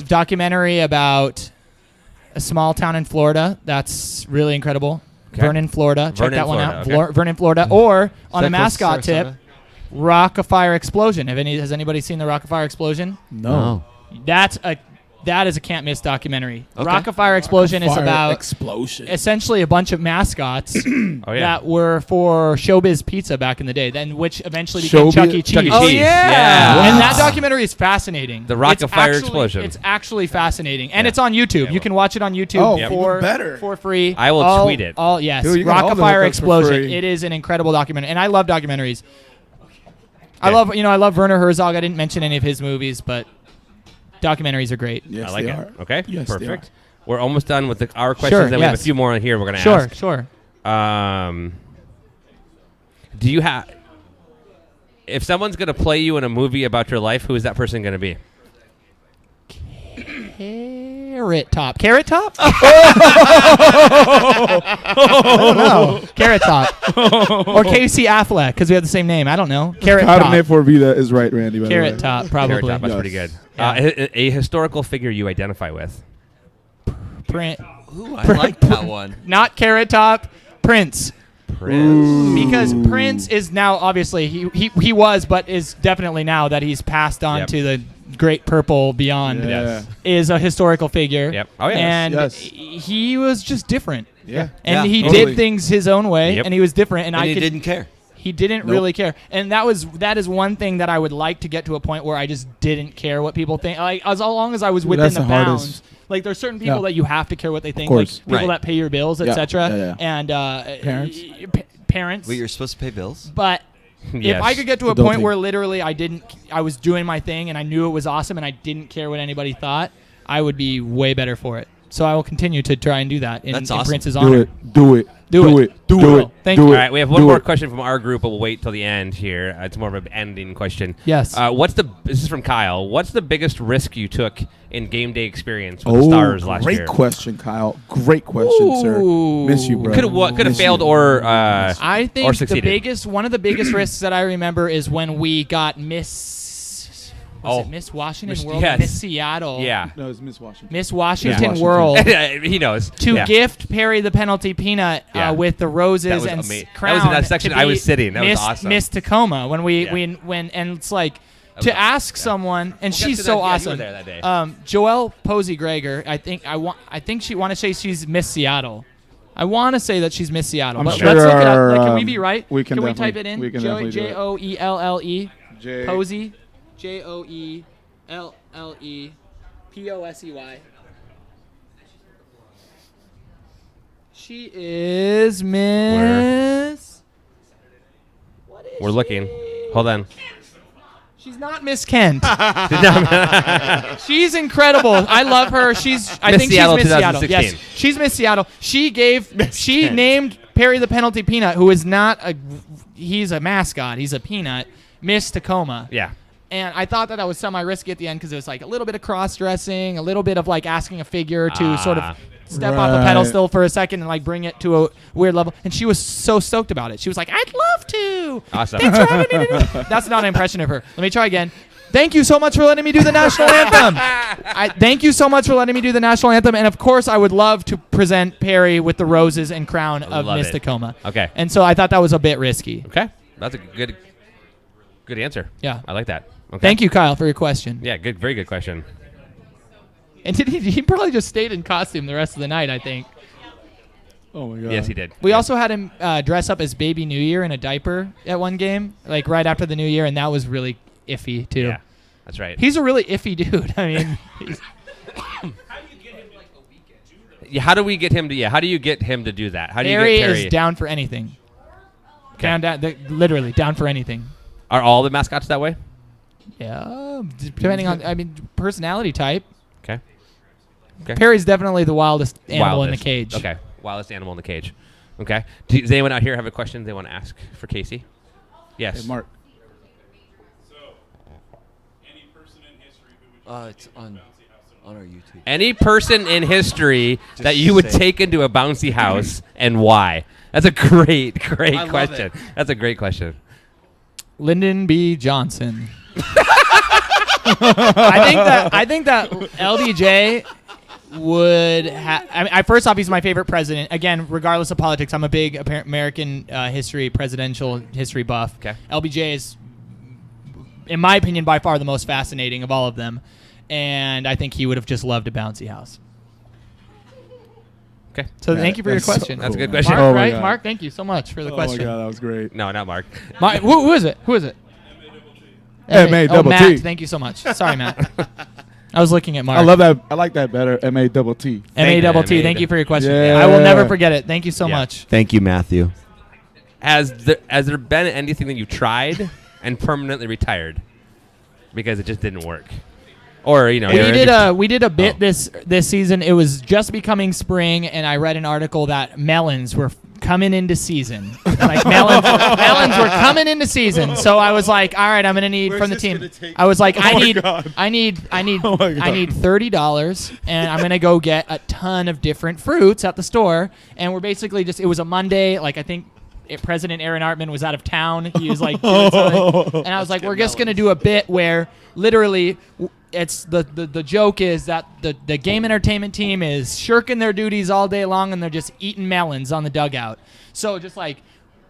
a documentary about a small town in Florida. That's really incredible. Okay. Vernon, Florida. Check Vernon, that one Florida, out. okay. Vernon, Florida. Or on that a close to mascot tip, Sarasota? Rock-a-Fire Explosion. Has anybody seen the Rock-a-Fire Explosion? no. That is a can't miss documentary. Okay. Rock-a-Fire Explosion is Fire about explosion. essentially a bunch of mascots Oh yeah. that were for Showbiz Pizza back in the day, then which eventually became Showbiz- Chuck E. Cheese. Chuck E. Oh, Cheese. yeah. And Wow. that documentary is fascinating. The Rock-a-Fire It's actually- Explosion. It's actually fascinating, and Yeah. it's on YouTube. Yeah, You can watch it on YouTube Oh, for even better. for free. I will tweet it. Yes, Dude, you can all Rock-a-Fire look up for Explosion. free. It is an incredible documentary, and I love documentaries. I Yeah. love Werner Herzog. I didn't mention any of his movies, but documentaries are great. Yes, I like they it. are. Okay. Yes, they Perfect. We're almost done with our questions. Sure, Then we have a yes. few more on here we're going to Sure, ask. sure. Do you have... If someone's going to play you in a movie about your life, who is that person going to be? Carrot Top. Carrot Top? I don't know. Carrot Top. Or Casey Affleck, because we have the same name. I don't know. Carrot Carne Top. por vida is right, Randy. by the way. Carrot Top, probably. Carrot Top, that's Yes. pretty good. Yeah. A historical figure you identify with. Ooh, I like that one. Not Carrot Top. Prince. Prince. Because Prince is now, obviously, he was, but is definitely now that he's passed on Yep. to the great purple beyond, Yeah. Yes. is a historical figure. Yep. Oh, yes. And Yes. he was just different. Yeah. And Yeah, he totally. did things his own way, Yep. and he was different. And, And I he could, didn't care. He didn't Nope. really care, and that is one thing that I would like to get to a point where I just didn't care what people think. Like as long as I was within That's the the bounds. hardest. Like there's certain people Yeah. that you have to care what they think, course. like people Right. that pay your bills, Yeah. etc. Yeah, yeah. And Parents. Parents. Wait, you're supposed to pay bills? But Yes. if I could get to a Adulting. point where literally I was doing my thing and I knew it was awesome and I didn't care what anybody thought, I would be way better for it. So I will continue to try and do that in, That's in awesome. Prince's Do honor. it. Do it. Do Do it. it. Do it. Thank Do you. it. All right, we have one Do more it. question from our group, but we'll wait till the end here. It's more of an ending question. Yes. This is from Kyle. What's the biggest risk you took in game day experience with the Oh, Stars last great year? question, Kyle. Great question, sir. Miss you, bro. Could have Miss failed you. or I or think succeeded. one of the biggest risks that I remember is when we got Miss Washington Miss- World, yes. Miss Seattle, Yeah. No, it's Miss Washington. Miss Washington Yeah. World, He knows. to Yeah. gift Perry the penalty peanut Yeah. with the roses That was and amazing. crown. That was in that section to I be was sitting. That was Miss, awesome. Miss Tacoma when Yeah. and it's like was to awesome. ask Yeah. someone, and Well, she's guess so who that- yeah, you awesome. were there that day. Joelle Posey Greger, I think she want to say she's Miss Seattle. I want to say that she's Miss Seattle. I'm but sure let's look it up. our, Like, can we be right? we can we definitely- type it in? we can definitely do it. Joelle J- Posey, Joelle Posey. She is Miss. What is We're looking. she? Hold on. She's not Miss Kent. She's incredible. I love her. I Miss think Seattle she's Miss Seattle. 2016. Yes, she's Miss Seattle. She named Perry the penalty peanut, who is not he's a mascot. He's a peanut. Miss Tacoma. Yeah. And I thought that was semi-risky at the end because it was like a little bit of cross-dressing, a little bit of like asking a figure to sort of step off a Right. pedestal for a second and like bring it to a weird level. And she was so stoked about it. She was like, "I'd love to." Awesome. Thanks for having me. That's not an impression of her. Let me try again. Thank you so much for letting me do the national anthem. Thank you so much for letting me do the national anthem. And of course, I would love to present Perry with the roses and crown of Love Miss it. Tacoma. Okay. And so I thought that was a bit risky. Okay. That's a good answer. Yeah. I like that. Okay. Thank you, Kyle, for your question. Yeah, good. Very good question. And he probably just stayed in costume the rest of the night, I think. Oh my god. Yes, he did. We Yeah. also had him dress up as Baby New Year in a diaper at one game, like right after the New Year, and that was really iffy too. Yeah, that's right. He's a really iffy dude. I mean, Yeah, how do we get him to? Yeah, how do you get him to do that? How do you Harry get Perry? is down for anything. Okay. Literally down for anything. Are all the mascots that way? Yeah, depending on personality type. Okay. Okay. Perry's definitely the wildest animal in the Wildest. cage. Okay. Wildest animal in the cage. Okay. Does anyone out here have a question they want to ask for Casey? Yes. Hey, Mark. It's on our YouTube. Any person in history Just that you would say- take into a bouncy house and why? That's a great I love question. it. That's a great question. Lyndon B. Johnson. I think that LBJ would have. I mean, first off, he's my favorite president. Again, regardless of politics, I'm a big American presidential history buff. Okay. LBJ is, in my opinion, by far the most fascinating of all of them, and I think he would have just loved a bouncy house. Okay. So thank you for your That's so question. That's a good man. question. Mark, Oh my right? God. Mark, thank you so much for the Oh question. my god, that was great. No, not Mark. Who is it? Who is it? M.A. double Matt, T. thank you so much. Sorry, Matt. I was looking at Mark. I love that. I like that better. M.A. double T. M.A. double T. M.A. Thank you for your question. Yeah. I will never forget it. Thank you so Yeah. much. Thank you, Matthew. Has there been anything that you tried and permanently retired because it just didn't work? Or you know, We did a bit this season. It was just becoming spring, and I read an article that melons were coming into season. Like melons were coming into season. So I was like, all right, I'm gonna need from the team. I was like, I need $30, and I'm gonna go get a ton of different fruits at the store. And we're basically it was a Monday. Like I think President Aaron Artman was out of town. He was like doing something. And I was like, we're just gonna do a bit where literally. It's the joke is that the game entertainment team is shirking their duties all day long and they're just eating melons on the dugout. So just like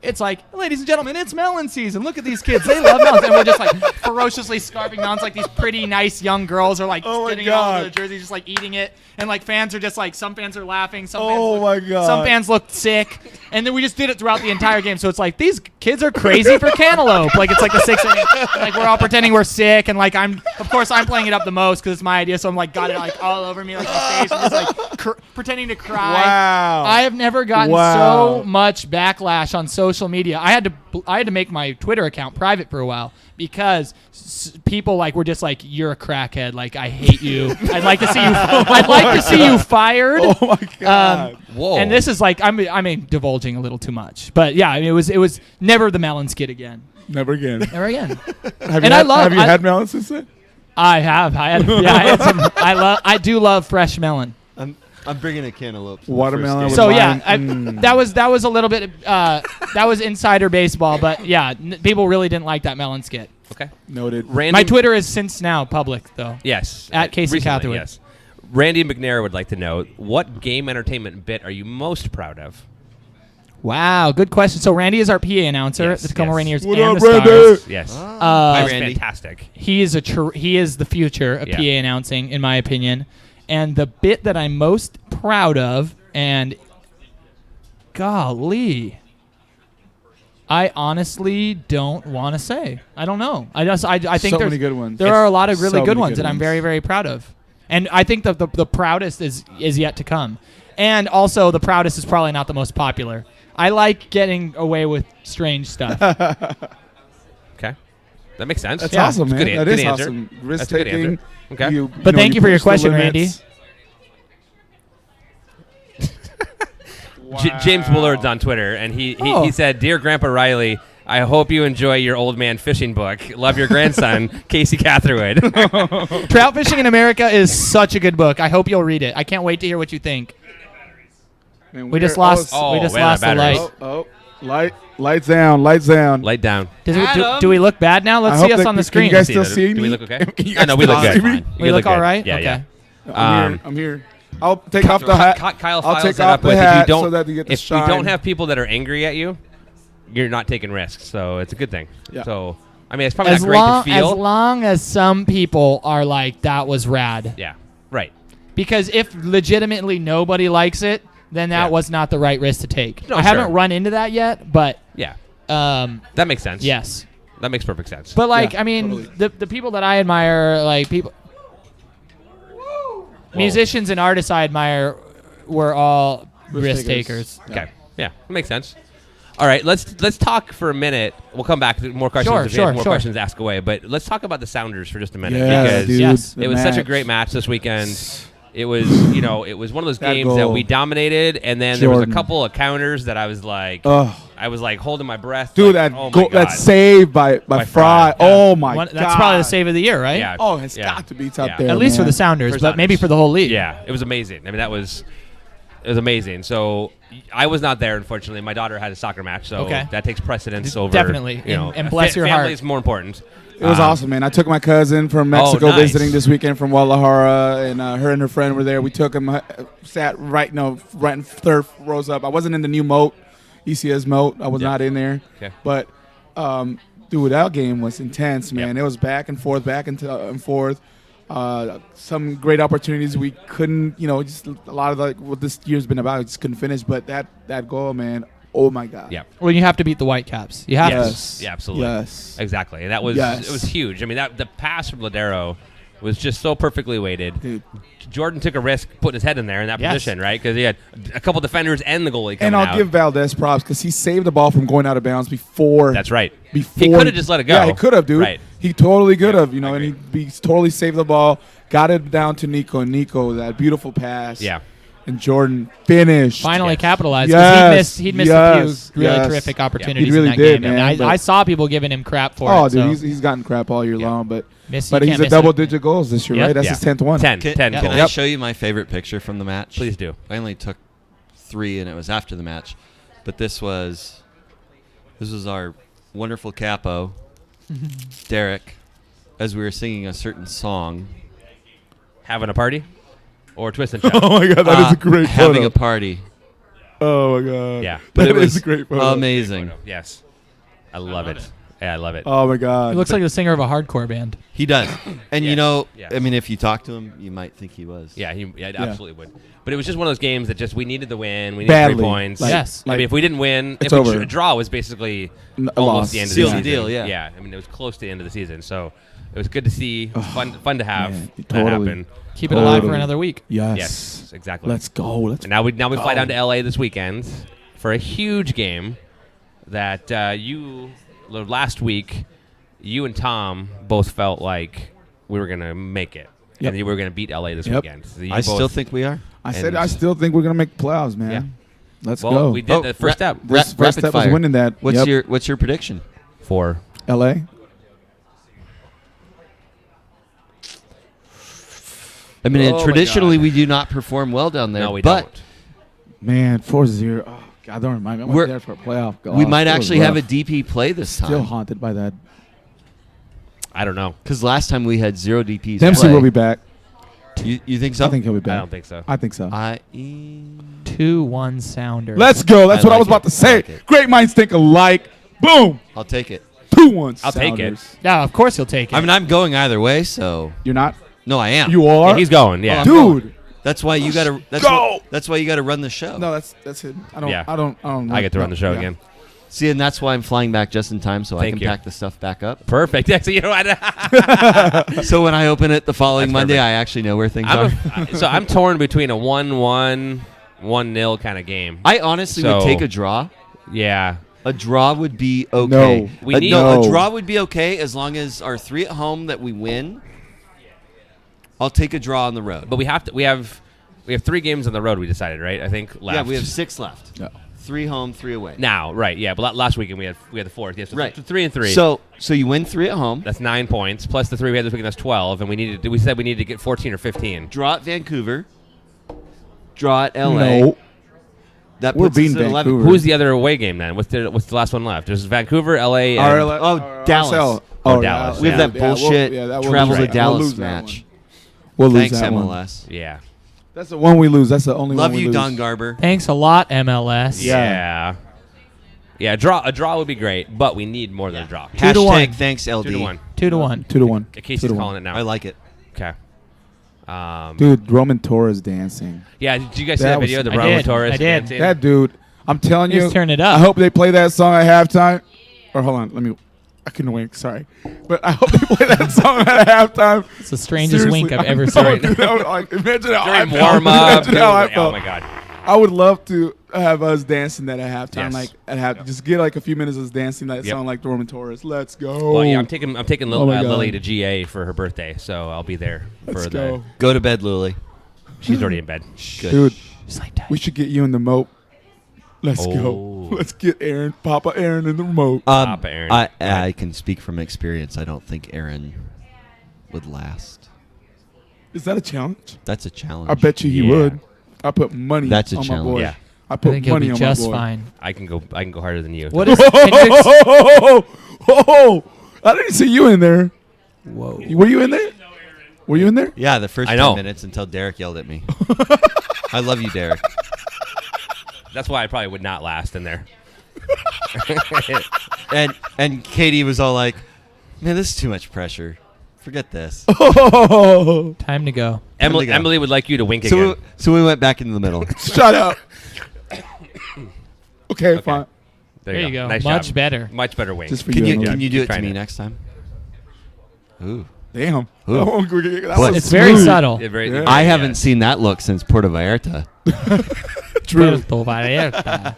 it's like, ladies and gentlemen, it's melon season. Look at these kids. They love melons. And we're just like ferociously scarfing melons. Like these pretty nice young girls are like getting all over the jersey, just like eating it. And like fans are just like, some fans are laughing. Some fans looked sick. And then we just did it throughout the entire game. So it's like, these kids are crazy for cantaloupe. Like it's like the 6th inning. Like we're all pretending we're sick. And like of course I'm playing it up the most because it's my idea. So I'm like, got it like all over me, like my face. I'm just like pretending to cry. Wow. I have never gotten so much backlash on social media. I had to make my Twitter account private for a while because people like were just like, you're a crackhead, like I hate you. I'd like to see you see you fired. Oh my god. Whoa. And this is like I'm divulging a little too much. But yeah, I mean, it was never the melon skit again. Never again. Never again. Have you had melon since then? I have. I had some. I do love fresh melon. I'm bringing a cantaloupe. Watermelon. With So lime. yeah, that was a little bit. That was insider baseball, but yeah, people really didn't like that melon skit. Okay. Noted. Randy, My Twitter is since now public though. Yes. At Casey Recently, Catherwood. Yes. Randy McNair would like to know, what game entertainment bit are you most proud of? Wow, good question. So Randy is our PA announcer at the Tacoma Rainiers What and up, the Randy? Stars. Yes. Hi, He's Randy. fantastic. He is he is the future of PA announcing, in my opinion. And the bit that I'm most proud of, and golly, I honestly don't want to say. I don't know. I think So there's many good ones. There are a lot of really So good many ones good that I'm ones. very, very proud of. And I think the proudest is yet to come. And also the proudest is probably not the most popular. I like getting away with strange stuff. Okay. That makes sense. That's Yeah. awesome, man. Good That good is answer. awesome. That's a good Risk taking. answer. Okay. But thank you for your question, Randy. James Willard's on Twitter, and he Oh. said, "Dear Grandpa Riley, I hope you enjoy your old man fishing book. Love your grandson, Casey Catherwood." Trout Fishing in America is such a good book. I hope you'll read it. I can't wait to hear what you think. Man, We just lost. Oh, we just man, lost the batteries. light. Lights down. Lights down. Light down. Do we look bad now? Let's I see hope us that- on the can screen. you guys See still that? see Do me? we look okay? Can you I know we guys look still good. see me? Fine. We You look all good. right? Yeah, Okay. yeah. I'm here. I'll take off the hat. Kyle I'll files take that off up the with hat if you don't. so that you get the if shine. you don't have people that are angry at you, you're not taking risks. So it's a good thing. Yeah. So I mean, it's probably As not great to feel. long as some people are like, that was rad. Yeah. Right. Because if legitimately nobody likes it, then that Yeah. was not the right risk to take. No, I haven't sure. run into that yet, but Yeah. That makes sense. yes. That makes perfect sense. But like, Yeah, I mean, totally. the people that I admire, like people, musicians and artists I admire, were all risk takers. Okay. Yeah, that makes sense. All right, let's talk for a minute. We'll come back to more questions. Sure, if you have sure, more sure. questions, ask away. But let's talk about the Sounders for just a minute Yeah, because dude, Yes. the it was such a match. great match this weekend. It was, it was one of those That games that goal. we dominated, and then there was a Jordan. couple of counters that I was like, Oh, holding my breath. dude, like, that oh my goal, God. that save by By Fry. Fry. Oh my god, That's probably the save of the year, right? Yeah. Oh, it's yeah. got to be top Yeah. there. At least for man. the Sounders, For but maybe Sounders. for the whole league. Yeah, it was amazing. I mean, it was amazing. So I was not there, unfortunately. My daughter had a soccer match, so Okay. that takes precedence over. Definitely. And bless your family heart. is more important. It was awesome, man. I took my cousin from Mexico nice. visiting this weekend from Guadalajara, and her and her friend were there. We took him, sat right in third rows up. I wasn't in the new moat, ECS moat. I was Yeah. not in there. Okay. But, dude, that game was intense, man. Yep. It was back and forth, and forth. Some great opportunities we couldn't, just a lot of what this year's been about. We just couldn't finish. But that goal, man. Oh my God. Yeah. Well, you have to beat the Whitecaps. You have Yes. to. Yeah, absolutely. Yes. Exactly. And that was Yes. it was huge. I mean, the pass from Ladero was just so perfectly weighted. Dude. Jordan took a risk putting his head in there in that Yes. position, right? Because he had a couple defenders and the goalie coming And I'll out. give Valdez props because he saved the ball from going out of bounds before. That's right. Before He could have just let it go. Yeah, he could have, dude. Right. He totally could have, you I know, and agree. he totally saved the ball, got it down to Nico, and Nico, that beautiful pass. Yeah. And Jordan finished. Finally Yes. capitalized. Yes. Because he'd missed a Yes. few really Yes. terrific opportunities He really in that did, game. man, And but- I saw people giving him crap for Oh, it. dude, so he's gotten crap all year Yeah. long, but miss, but you he's can't a miss double-digit goals this year, Yep. right? That's Yeah. his 10th one. 10. Can, 10 can goals. I Yep. show you my favorite picture from the match? Please do. I only took 3, and it was after the match. But this was our wonderful capo, Derek, as we were singing a certain song. Having a party? Or twist and shout? Oh, my God, that is a great Having photo. a party. Oh, my God. Yeah. But That it was is a great photo. amazing. Yes. I love it. Yeah, I love it. Oh, my God. He looks like the singer of a hardcore band. He does. And Yes. you know, Yes. I mean, if you talk to him, you might think he was. Yeah, he absolutely would. But it was just one of those games that just we needed the win. We needed Badly. 3 points. Like- Yes. I mean, if we didn't win, It's if over. a draw was basically A almost loss. the end of Seal the the season. deal, yeah. Yeah, I mean, it was close to the end of the season. So it was good to see. It was fun to have man, that totally. happen. Keep it alive for Totally. another week. Yes. Yes, exactly. Let's go. Let's And now we fly go. down to LA this weekend for a huge game that last week you and Tom both felt like we were gonna make it. Yep. And you were gonna beat LA this Yep. weekend. So you I still both- think we are. I said And I still think we're gonna make playoffs, man. Yeah. Let's well, go. we did the first step This first rapid step was fire. winning that. What's Yep. your prediction? for LA? I mean, Oh my traditionally God. we do not perform well down there. no, we but don't. Man, 4-0. Oh, God, don't remind me. I We're- went there for a playoff. we might It was actually have a rough. DP play this Still time. haunted by that. I don't know. Because last time we had 0 DPs. Dempsey play. will be back. You think so? I think he'll be I back. don't think so. I think so. 2-1 Sounders. Let's go. That's I what I like was about it. to I say. like it. Great minds think alike. Boom. I'll take it. 2-1. I'll take it. Sounders. Yeah, of course he'll take it. I mean, I'm going either way, so You're not? no, I am. You are? Yeah, he's going. Yeah. Dude. That's why you gotta. That's Go! that's why you gotta run the show. No, that's it. I don't. Yeah. I don't. I get to run the show yeah. again. See, and that's why I'm flying back just in time, so I Thank can you. pack the stuff back up. Perfect. Yeah, so you know what? So when I open it the following That's Monday, perfect. I actually know where things I'm are. so I'm torn between a 1-1, 1-0 kind of game. I honestly So- would take a draw. Yeah. A draw would be okay. No. We need- No. a draw would be okay as long as our 3 at home that we win. I'll take a draw on the road. But we have 3 games on the road, we decided, right? I think left. Yeah, we have 6 left. No. 3 home, 3 away. now, right? Yeah, but last weekend we had the 4th. Yes, so Right. 3 and 3. So you win 3 at home. that's 9 points plus the 3 we had this weekend. That's 12, and we said we needed to get 14 or 15. Draw at Vancouver. Draw at LA. No. That We're puts us beating at 11. Vancouver. Who's the other away game then? What's the last one left? There's Vancouver, LA, and RL Dallas. RSL. Oh, Dallas. We have Yeah. that bullshit that we'll travel lose to that. Dallas We'll lose that match. one. We'll lose Thanks, that one. MLS. yeah. That's the one we lose. That's the only Love one we you, lose. Don Garber. Thanks a lot, MLS. Yeah. Yeah, a draw would be great, but we need more than a draw. 2 to 1. Hashtag thanks, LD. 2-1. 2-1. 2-1. Casey's 2-1. calling it now. I like it. Okay. Dude, Roman Torres dancing. Yeah, did you guys see That that was- video of the I Roman did. Torres I did. dancing? That dude, I'm telling you. Just turn it up. I hope they play that song at halftime. Or hold on, I couldn't wink. Sorry, but I hope they play that song at halftime. It's the strangest Seriously, wink I've I ever know, seen. dude, that was like, imagine how I During felt. warm up. Imagine how I Oh felt. my god. I would love to have us dancing that at halftime, Yes. like just get like a few minutes of us dancing that Yep. song like Roman Torres. Let's go. Well, yeah, I'm taking Oh my God. Lily to GA for her birthday, so I'll be there Let's for go, Go to bed, Lily. She's already in bed. Good. dude. Sleep tight. We should get you in the moat. Let's Oh. go. Let's get Papa Aaron in the moat. Papa Aaron. I can speak from experience. I don't think Aaron would last. Is that a challenge? That's a challenge. I bet you he Yeah. would. I put money That's a on my challenge. boy. Yeah. I I put think he'll money be on just my boy. fine. I can go harder than you. What is Hendricks? Oh, I didn't see you in there. Whoa. Were you in there? Were you in there? Yeah, the first I 10 know. minutes until Derek yelled at me. I love you, Derek. That's why I probably would not last in there. And Katie was all like, "Man, this is too much pressure. Forget this." Oh, Time to go. Emily, go. Emily would like you to wink So again. so we went back into the middle. shut up. Okay, fine. There you go. go. Nice Much job. better. Much better wink. Just for Can you Emily. can you do Keep it to trying me it. next time? Ooh. Damn. Ooh. That But- was It's very smooth. subtle. Yeah, very, Yeah. I haven't seen that look since Puerto Vallarta. True. Puerto Vallarta.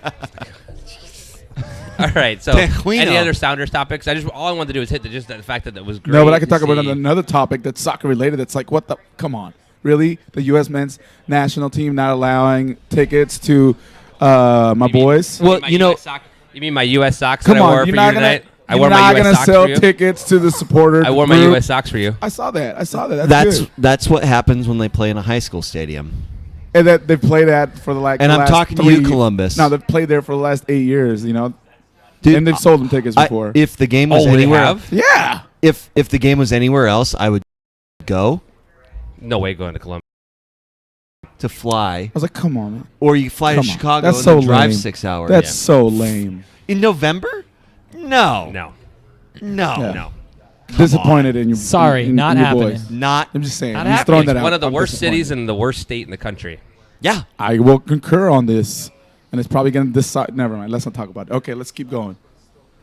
All right. So, Tejuino. any other Sounders topics? All I wanted to do is hit the fact that it was great. No, but I could to talk about see. another topic that's soccer related. That's like, what the? Come on, really? The U.S. men's national team not allowing tickets to my You mean- boys? you mean Well, my you know- US sock- you mean my U.S. socks Come that I wore on, for you're you not gonna. tonight? I You're wore my not U.S. gonna socks sell for you. tickets to the supporter. I wore my group. U.S. socks for you. I saw that. That's That's good. that's what happens when they play in a high school stadium. And that they play that for the And I'm last talking to 3 you, Columbus. No, they've played there for the last 8 years. You know, Dude, and they've sold them tickets before. if the game was Oh, they anywhere, have? yeah. if the game was anywhere else, I would go No way going to Columbus. to fly, I was like, come on, man. or you fly Come to on. Chicago That's and so then drive lame. 6 hours. That's Yeah. so lame. in November? No, No. Yeah. No. Disappointed in you. Sorry, in not your happening. boys. not. I'm just saying. Not I'm just happening. throwing It's that out. one of the I'm worst disappointed. cities and the worst state in the country. Yeah, I will concur on this, and it's probably going to decide. Never mind. Let's not talk about it. Okay, let's keep going.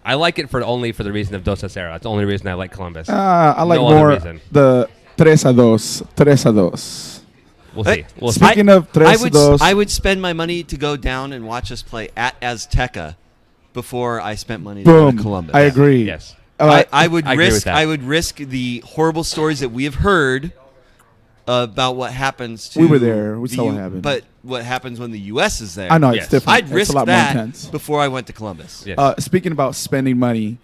I like it only for the reason of Dos a Cero. That's the only reason I like Columbus. I like No other more reason. the 3-2. 3-2. We'll Hey, see. We'll see. Speaking of I would 3-2, I would spend my money to go down and watch us play at Azteca before I spent money to go boom. to Columbus. I agree. Yes. I would I agree with risk that. I would risk the horrible stories that we have heard about what happens to We were there. We the saw what happened. But what happens when the US is there? I know Yes. it's different. I'd It's risk a lot more that intense. before I went to Columbus. Yes. Speaking about spending money,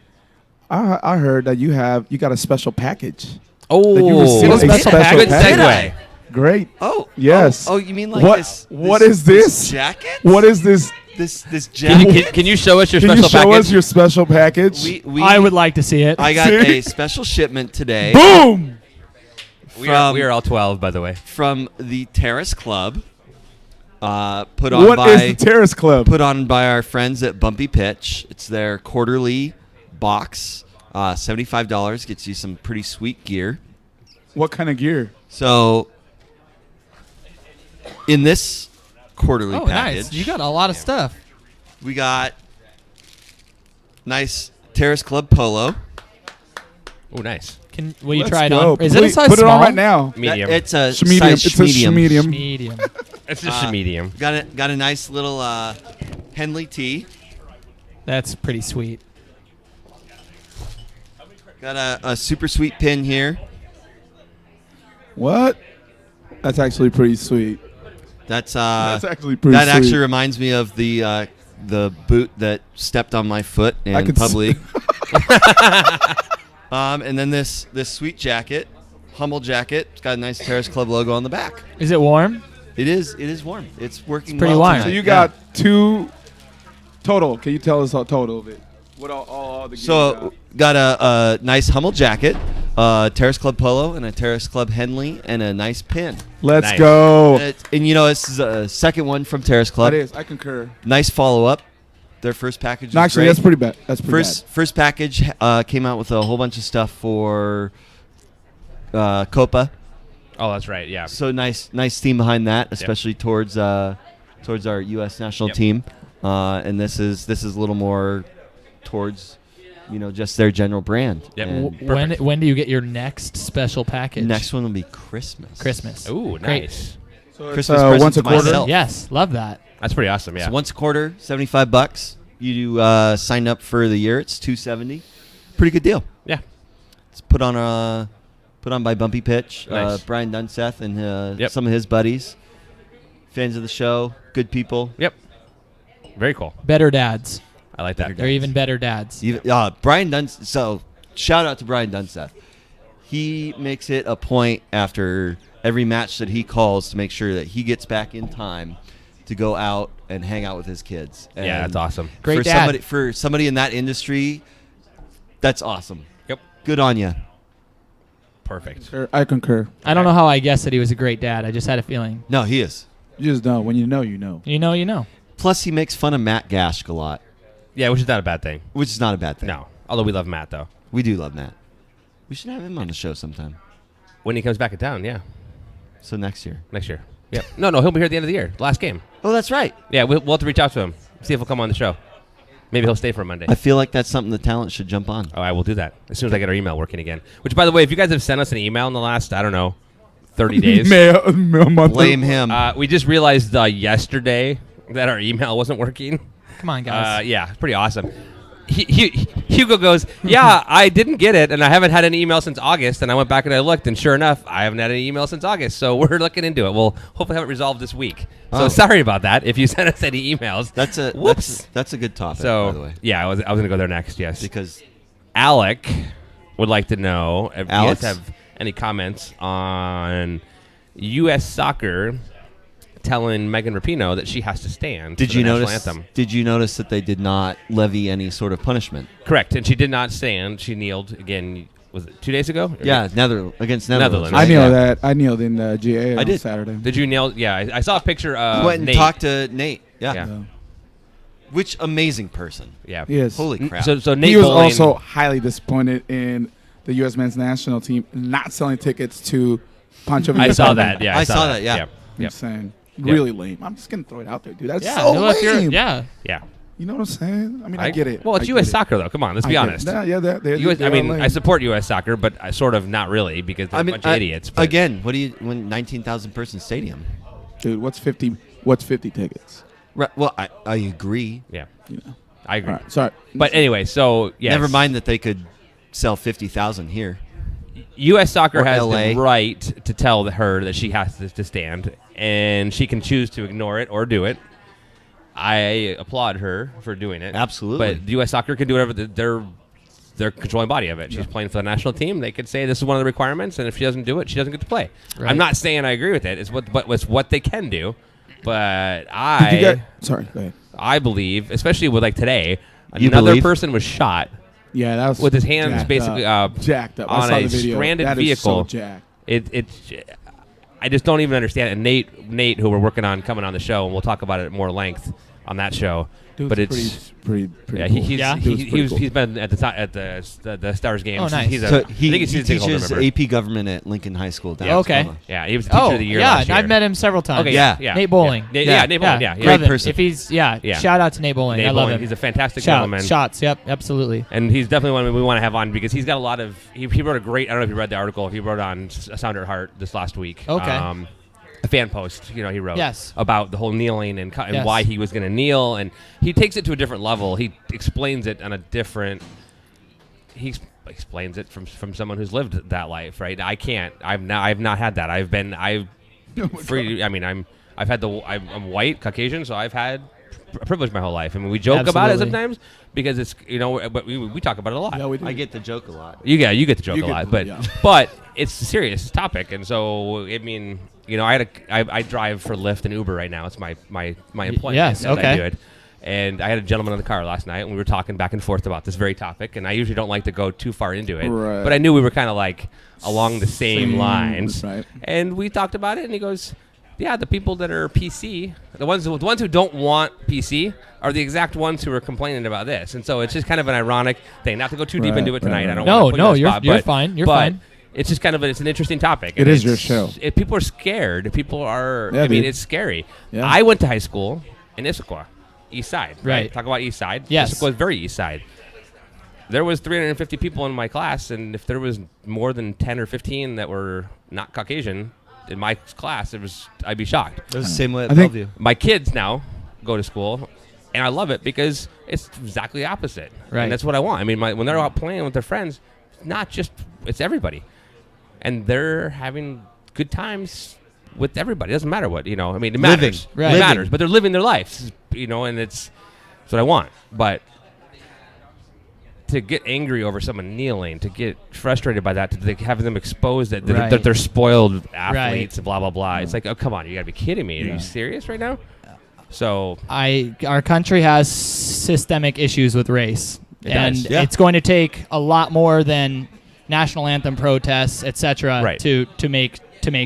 I heard that you got a special package. Oh, that you received a special package? Good Did segue. Great. Oh Yes. Oh, you mean like What- this? what is this? jacket? What is this? this Can you, jacket? can you show us your Can you special show package? us your special package? I would like to see it. I got See? a special shipment today Boom. we are all 12, by the way. from the Terrace Club. Put What on is by the Terrace Club? put on by our friends at Bumpy Pitch. It's their quarterly box. $75 gets you some pretty sweet gear. What kind of gear? So in this quarterly Oh, package, nice. You got a lot of stuff. we got nice Terrace Club polo. Oh, nice. Will you Let's try it go. on? Is it a Please, size Put it small? on right now. Medium. It's a Schmedium. size It's a schmedium. Medium. It's just a medium. Got a nice little Henley tee. That's pretty sweet. Got a super sweet pin here. What? That's actually pretty sweet. That's actually pretty that sweet. actually reminds me of the boot that stepped on my foot in could public. And then this sweet jacket, Hummel jacket. It's got a nice Terrace Club logo on the back. Is it warm? It is warm. It's working. It's pretty well warm. tonight. So you Yeah. got two total. Can you tell us a total of it? What all the gear you So got a nice Hummel jacket, Terrace Club polo, and a Terrace Club Henley, and a nice pin. Let's Nice. go. And you know this is a second one from Terrace Club. That is. I concur. Nice follow up. Their first package. Was No, actually, great. that's pretty bad. That's pretty First package came out with a whole bunch of stuff for Copa. Oh, that's right. Yeah. So nice theme behind that, especially towards our U.S. national Yep. team. And this is a little more towards, just their general brand. Yep. And When do you get your next special package? next one will be Christmas. Christmas. Ooh, Great. nice. So it's, Christmas present once a to quarter. myself. Yes, love that. That's pretty awesome. Yeah. So once a quarter, $75. You sign up for the year, it's $270. Pretty good deal. Yeah. It's put on by Bumpy Pitch, Nice. Brian Dunseth and Yep. some of his buddies, fans of the show, good people. Yep. Very cool. Better dads. I like that. They're even better dads. Brian Dunseth. So shout out to Brian Dunseth. He makes it a point after every match that he calls to make sure that he gets back in time to go out and hang out with his kids. And Yeah, that's awesome. Great for dad. somebody in that industry, that's awesome. Yep. Good on you. Perfect. I concur. I don't know how I guessed that he was a great dad. I just had a feeling. No, he is. You just know. When you know, you know. You know. Plus, he makes fun of Matt Gash a lot, Yeah, which is not a bad thing. which is not a bad thing. No. Although we love Matt, though. We do love Matt. We should have him on the show sometime. When he comes back in town, yeah. So next year. Next year. Yep. No, he'll be here at the end of the year. Last game. Oh, that's right. Yeah, we'll have to reach out to him. See if he'll come on the show. Maybe he'll stay for Monday. I feel like that's something the talent should jump on. Oh, I will do that as soon as I get our email working again. Which, by the way, if you guys have sent us an email in the last, I don't know, 30 days, Blame him. we just realized yesterday that our email wasn't working. Come on, guys. Yeah, it's pretty awesome. Hugo goes, yeah, I didn't get it, and I haven't had an email since August. And I went back and I looked, and sure enough, I haven't had an email since August. So we're looking into it. We'll hopefully have it resolved this week. So sorry about that. If you sent us any emails, That's a good topic, so by the way. yeah, I was gonna go there next. Yes, Because Alec would like to know if you Alex? guys have any comments on U.S. soccer telling Megan Rapinoe that she has to stand. did for the you national notice? anthem. Did you notice that they did not levy any sort of punishment? Correct, and she did not stand. She kneeled again. Was it 2 days ago? Or Yeah, against Netherlands. Netherlands. right? I kneeled Yeah. that. I kneeled in GA on did. Saturday. Did you kneel? Yeah, I saw a picture of Went and Nate. talked to Nate. Yeah. Yeah. Which amazing person. Yeah. He is. Holy crap. So Nate He was Bowling- also highly disappointed in the U.S. men's national team not selling tickets to Pancho Villa. I saw that. Yeah, I saw that, yeah. Yep. I'm saying really lame. I'm just gonna throw it out there, dude. That's yeah. so no, if you're- lame. yeah. Yeah. You know what I'm saying? I mean, I get it. Well, it's I U.S. get it. soccer, though. Come on, let's be I get it. honest. Nah, yeah, they're US, I they're mean, lame. I support U.S. soccer, but I sort of not really because they're a bunch of idiots. But Again, what do you when 19,000 person stadium? Dude, what's 50? What's 50 tickets? Right, well, I agree. yeah, You know. I agree. All right, sorry. But anyway, so yes. Never mind that they could sell 50,000 here. U.S. soccer Or has LA. the right to tell her that she has to stand, and she can choose to ignore it or do it. I applaud her for doing it. Absolutely. But U.S. soccer can do whatever they're controlling body of it. She's playing for the national team. They could say this is one of the requirements, and if she doesn't do it, she doesn't get to play. Right. I'm not saying I agree with it. It's what they can do. But Did you get? Sorry, go ahead. I believe, especially with like today, You another believe? person was shot Yeah, that was with his hands jacked basically up. Jacked up. I on saw a the video. stranded That is vehicle. so jacked. I just don't even understand it. And Nate, who we're working on coming on the show, and we'll talk about it at more length on that show. Dude's but it's pretty yeah, cool. he's been at the Stars games. Oh, nice. He's So I think he's a stakeholder teaches member. AP government at Lincoln High School down Yeah. in Okay. Tacoma. Yeah, he was the teacher Oh, of the year yeah. last year. I've met him several times. Okay, Yeah. Nate Bowling. Yeah, Nate Bowling. Yeah, Great Great yeah. person. If he's yeah, Yeah. shout out to Nate Bowling. Nate I love Bowling, him. he's a fantastic Shout, gentleman. shots. Yep, absolutely. And he's definitely one we want to have on because he's got a lot of. He wrote a great. I don't know if you read the article. He wrote on Sounder at Heart this last week. Okay. A fan post, he wrote Yes. about the whole kneeling and Yes. why he was going to kneel, and he takes it to a different level. He explains it on a different. He explains it from someone who's lived that life, right? I can't. I've not had that. I'm white, Caucasian, so I've had privilege my whole life. I mean, we joke about it Absolutely. sometimes because it's but we talk about it a lot. Yeah, we do. I get the joke a lot. You get the joke You a get lot, the- but yeah. but it's a serious topic, and so I mean, I drive for Lyft and Uber right now. It's my employment. Yes, that I okay. do it. And I had a gentleman in the car last night, and we were talking back and forth about this very topic. And I usually don't like to go too far into it, Right. but I knew we were kind of like along the same lines. right. And we talked about it, and he goes, "Yeah, the people that are PC, the ones who don't want PC, are the exact ones who are complaining about this." And so it's just kind of an ironic thing. Not to go too deep Right, into it tonight. right, I don't right. want to No, put you on the you're spot, fine. You're but fine. It's just kind of it's an interesting topic. It and is your it's- show. People are scared. People are. Yeah, I mean, dude. it's scary. Yeah. I went to high school in Issaquah, East Side. Right. Talk about East Side. Yes. Issaquah is very East Side. There was 350 people in my class, and if there was more than 10 or 15 that were not Caucasian in my class, I'd be shocked. It was the same way at I think- Bellevue. My kids now go to school, and I love it because it's exactly the opposite. Right. And that's what I want. I mean, when they're out playing with their friends, it's everybody. And they're having good times with everybody. It doesn't matter what, I mean, it matters. Right. It Living. matters, but they're living their lives, and it's what I want. But to get angry over someone kneeling, to get frustrated by that, to have them exposed that Right. they're spoiled athletes, blah, blah, blah. It's like, oh, come on, you got to be kidding me. Are Yeah. you serious right now? So Our country has systemic issues with race, It and does. Yeah. it's going to take a lot more than national anthem protests, etc., Right. to make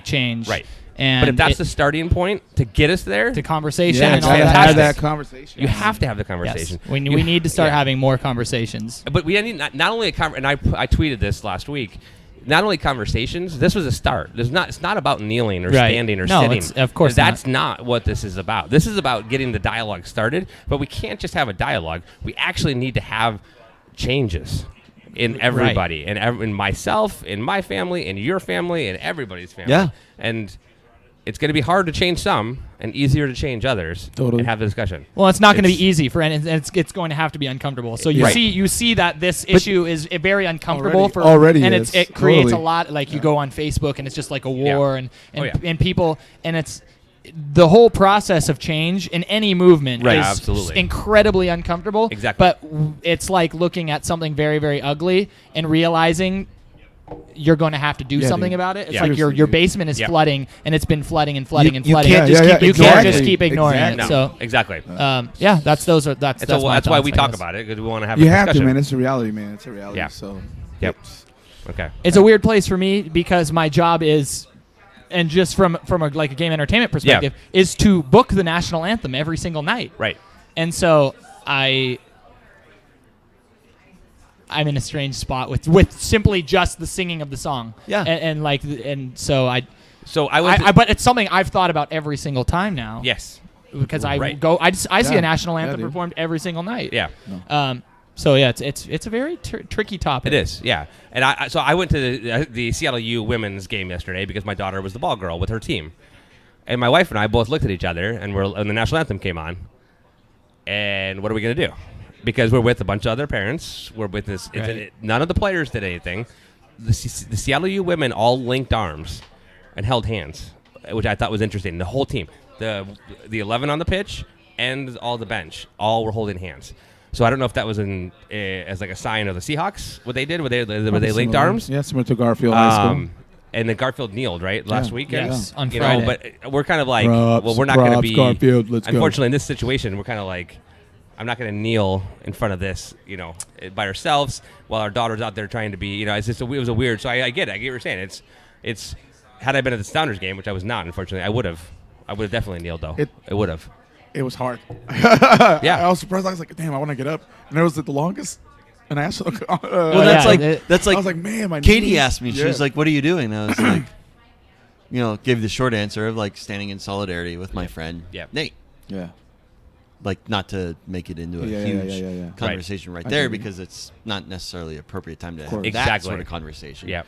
change. Right. And but if that's the starting point to get us there, the conversation Yeah, and all gotta that. have fantastic. that conversation. you have to have the Yes. conversation. We You- need to start yeah. having more conversations. But we need not only a conversation, and I tweeted this last week. not only conversations. This was a start. It's not about kneeling or Right. standing or No, sitting. it's- of course that's not what this is about. This is about getting the dialogue started. But we can't just have a dialogue. We actually need to have changes in everybody, in myself, in my family, in your family, in everybody's family. Yeah. And it's going to be hard to change some and easier to change others. Totally. And have the discussion. Well, it's not going to be It's- easy for, and it's going to have to be uncomfortable. So you Right. see that this issue is very uncomfortable Already and is. it creates Totally. a lot. Like you go on Facebook and it's just like a Yeah. war and Oh, yeah. and people, and it's the whole process of change in any movement Right. is Absolutely. incredibly uncomfortable. Exactly. But it's like looking at something very, very ugly and realizing you're going to have to do Yeah, something dude. about it. It's Yeah. like your Seriously, dude. basement is Yeah. flooding and it's been flooding and flooding and You flooding. can't just keep you can't just exactly. keep ignoring Exactly. it. No, So exactly. yeah, that's And so my that's why thoughts, we I talk guess. about it, because we want to have You a have to, discussion. man. It's a reality, man. It's a reality. Yeah. So. Yep. it's- Okay. It's a weird place for me because my job is, and just from a game entertainment perspective, is to book the national anthem every single night. Right. And so I'm in a strange spot with simply just the singing of the song. Yeah. And so So I went. but it's something I've thought about every single time now. yes. Because I Right. go, I see Yeah. a national Yeah, anthem dude. performed every single night. Yeah. So yeah, it's a very tricky topic. It is. Yeah. And I went to the Seattle U women's game yesterday because my daughter was the ball girl with her team, and my wife and I both looked at each other and the national anthem came on, and what are we gonna do? Because we're with a bunch of other parents. We're with this. Right. None of the players did anything. The Seattle U women all linked arms and held hands, which I thought was interesting. The whole team, the 11 on the pitch and all the bench, all were holding hands. So I don't know if that was as like a sign of the Seahawks. What they did, were they linked Similar. arms? Yeah, similar to Garfield High School. And then Garfield kneeled last weekend. Yes, on You Friday. know, but we're kind of like, Props, well, we're not going to props, be. Garfield, let's go. Unfortunately, in this situation, we're kind of like, I'm not going to kneel in front of this, by ourselves while our daughter's out there trying to be, it was a weird. So I get it. I get what you're saying. It's had I been at the Sounders game, which I was not, unfortunately, I would have definitely kneeled though. It would have. It was hard. Yeah. I was surprised. I was like, damn, I want to get up. And it was the longest national. Well, that's yeah, I was like, man, my Katie knees. asked me. She Yeah. was like, "What are you doing?" And I was like, gave the short answer of like standing in solidarity with my friend Yep. Nate. Yeah. Like not to make it into a Yeah, yeah, huge yeah, yeah. conversation right I there get you. because it's not necessarily appropriate time to have course. that Exactly. sort of conversation. Yeah.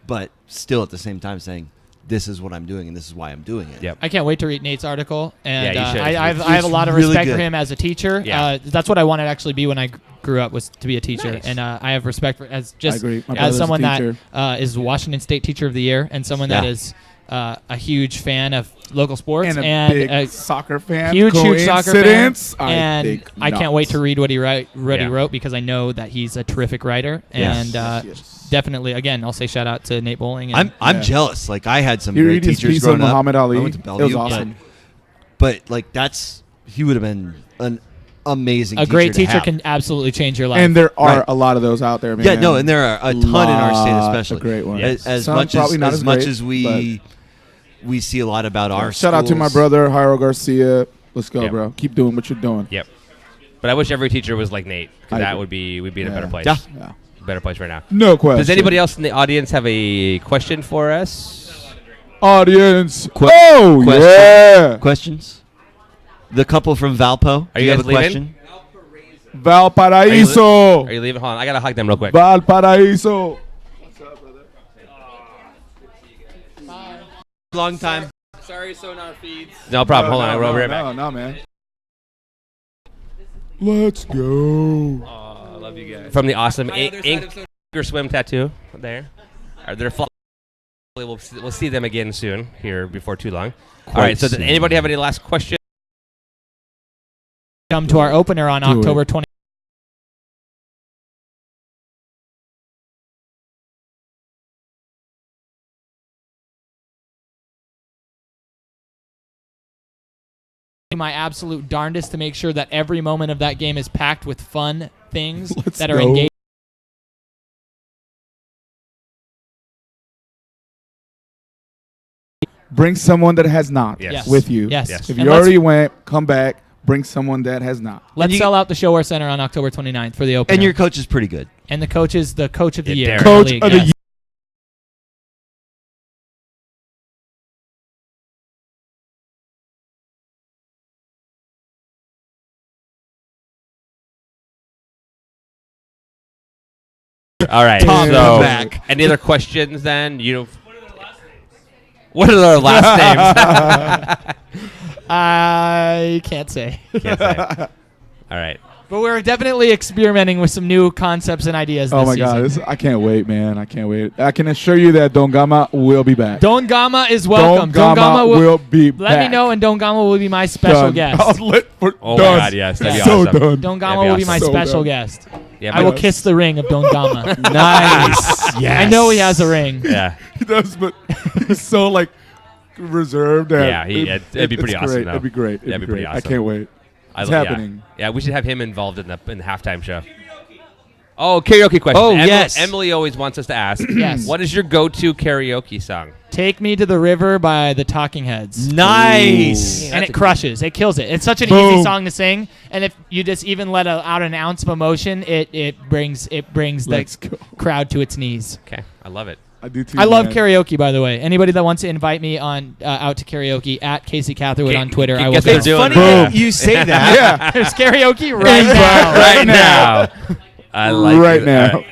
But still, at the same time, saying this is what I'm doing and this is why I'm doing it. Yep. I can't wait to read Nate's article, and Yeah, you should. I have It's a lot of really respect for good. him as a teacher. Yeah. That's what I wanted to actually be when I grew up, was to be a teacher, Nice. and I have respect for as I agree. My as brother's a someone teacher. that is Washington State Teacher of the Year, and someone that Yeah. is a huge fan of local sports And a big a soccer fan. huge soccer fan. Coincidence? And think I can't not. wait to read what he Yeah. wrote because I know that he's a terrific writer, Yes. and Yes. definitely, again, I'll say shout out to Nate Bowling. And I'm Yeah. jealous. Like I had some You great read his teachers piece growing of up. Muhammad Ali. I went to It was Bellevue, awesome. But like he would have been an amazing. a great to teacher have. can absolutely change your life. And there are Right. a lot of those out there, man. Yeah, no, and there are a ton in our state, Lot of especially. great ones. Yes. As Some much probably not as as much great, as we see a lot about our Shout out to my schools. brother, Jairo Garcia. Let's go, Yep. bro. Keep doing what you're doing. Yep. But I wish every teacher was like Nate, I because that agree. we'd be in a better Yeah. place. Yeah. Yeah. Better place right now. No question. Does anybody else in the audience have a question for us? Audience. Que- Oh, question? yeah. Questions? The couple from Valpo. Are do you have guys a leaving? question? Valparaiso. Are you leaving? Hold on, I gotta hug them real quick. Valparaiso. Long time. Sorry, SonarFeed. No problem. Hold on, we're right back. No, man. Let's go. I love you guys. From the awesome ink or swim tattoo there. They're we'll see them again soon here before too long. All right. So, does soon. anybody have any last questions? Come to our opener on Do it. October 20th. My absolute darndest to make sure that every moment of that game is packed with fun things Let's that are go. engaging. Bring someone that has not Yes. with you. Yes. Yes. If And you let's- already went, come back. Bring someone that has not. Let's And you- sell out the Showwear Center on October 29th for the opener. And your coach is pretty good. And the coach is the coach of the Yeah, year. Derek. in Coach league, of the yes. All right. Top So, back. any other questions then? What are their last names? I can't say. Can't say. All right. But we're definitely experimenting with some new concepts and ideas this Oh my season. God, I can't wait, man. I can't wait. I can assure you that Don Gama will be back. Don Gama is welcome. Don Gama will be Let back. me know, and Don Gama will be my special Done. guest. Oh my Oh done. my God, yes, that'd be So awesome. done. Don That'd Gama be will be my awesome. So special done. guest. Yeah, I will but- kiss the ring of Don Gama. Nice. Yes. I know he has a ring. Yeah. He does, but he's so like reserved. And Yeah, it'd be pretty it's awesome, great. though. It'd be great. That'd be great. pretty I awesome. can't wait. It's happening. Yeah, we should have him involved in the halftime show. Oh, karaoke question. Oh, yes. Emily always wants us to ask. Yes. What is your go-to karaoke song? Take Me to the River by the Talking Heads. Nice. And it crushes. It kills it. It's such an Boom. easy song to sing, and if you just even let out an ounce of emotion, it brings Let's the go. crowd to its knees. Okay, I love it. I do too. I love man. karaoke, by the way. Anybody that wants to invite me on out to karaoke at Casey Catherwood on Twitter, I will. guess go. they're doing Funny that. that you say that. Yeah. There's karaoke right Invite now. Right now. I like Right it. now. All right.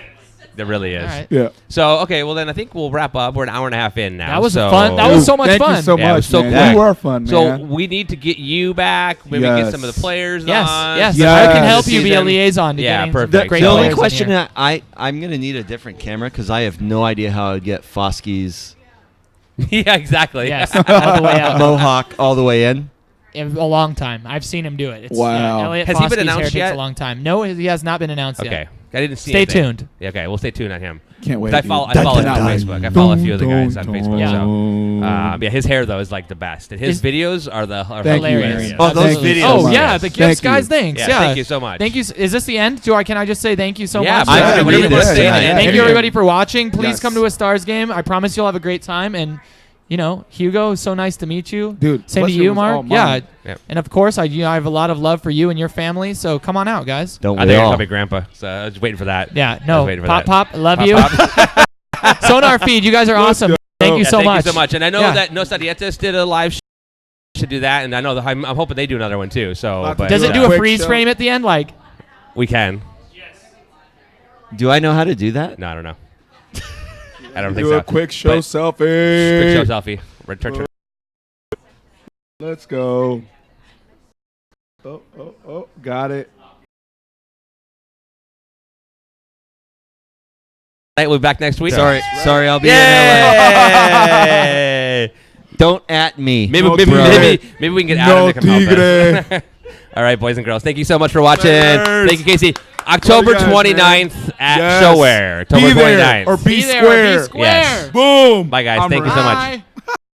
There really is. All right. Yeah. So, okay, well then I think we'll wrap up. We're an hour and a half in now. That was so fun. That was so much Thank fun. you so Yeah, it much, was so man. cool. You are fun, So man. we need to get you back. Maybe get Yes. some of the players Yes, on. yes. Yes. I can help you be a Season. liaison to Yeah, getting some perfect. great The So- only players in question here. that I'm gonna need a different camera because I have no idea how I'd get Foskey's Yeah, exactly. Yes, all the way out. mohawk all the way in. In a long time. I've seen him do it. It's, Wow. Elliot Has he been Foskey's announced hair takes yet? a long time. No, he has not been announced Okay. yet. I didn't see Stay anything. tuned. Yeah, okay, we'll stay tuned on him. Can't wait. I dude. follow him on Facebook. I follow a few of the guys on Dun, Facebook. Yeah. So, yeah, his hair though is like the best, and his videos are Thank you, Hilarious. man. Oh, those Absolutely. videos. Oh, Thank yeah. you. The gifts, Thank you. guys. Thanks. Yeah, Yeah. thank you so much. Thank you. Is this the end? Can I just say thank you so Yeah, much? I'm gonna Whatever read you wanna this say, tonight. man. Thank you, Yeah. everybody, for watching. Please Yes. come to a Stars game. I promise you'll have a great time. And, Hugo, it's so nice to meet you. Dude, Same to pleasure you, was Mark. all Yeah. mine. Yep. And, of course, I have a lot of love for you and your family. So come on out, guys. Don't I we think I all? call me Grandpa, so I was waiting for that. Yeah. I No. was waiting for Pop, that. Pop. Love Pop, you. pop. SonarFeed. You guys are Let's awesome. go. Thank you Yeah, so thank much. you so much. And I know Yeah. that Nos Arietas did a live should do that, and I know that I'm hoping they do another one too. So, Lots but of Does it Yeah. do a Quick freeze show. frame at the end? Like, we can. Do I know how to do that? No, I don't know. I don't think Do so. a quick show But- selfie. Quick show selfie. Return. Let's go. Oh, got it. We'll be back next week. Sorry, I'll be in LA. Yay! Don't at me. Maybe, No maybe, tigre. maybe we can get No Adam to come help us. tigre. All right, boys and girls. Thank you so much for watching. Players. Thank you, Casey. October Love you guys, 29th at Yes. Showware. October Be there 29th. or be there, square. be square. Yes. Boom. Bye, guys. I'm Thank you so ready. much. Bye.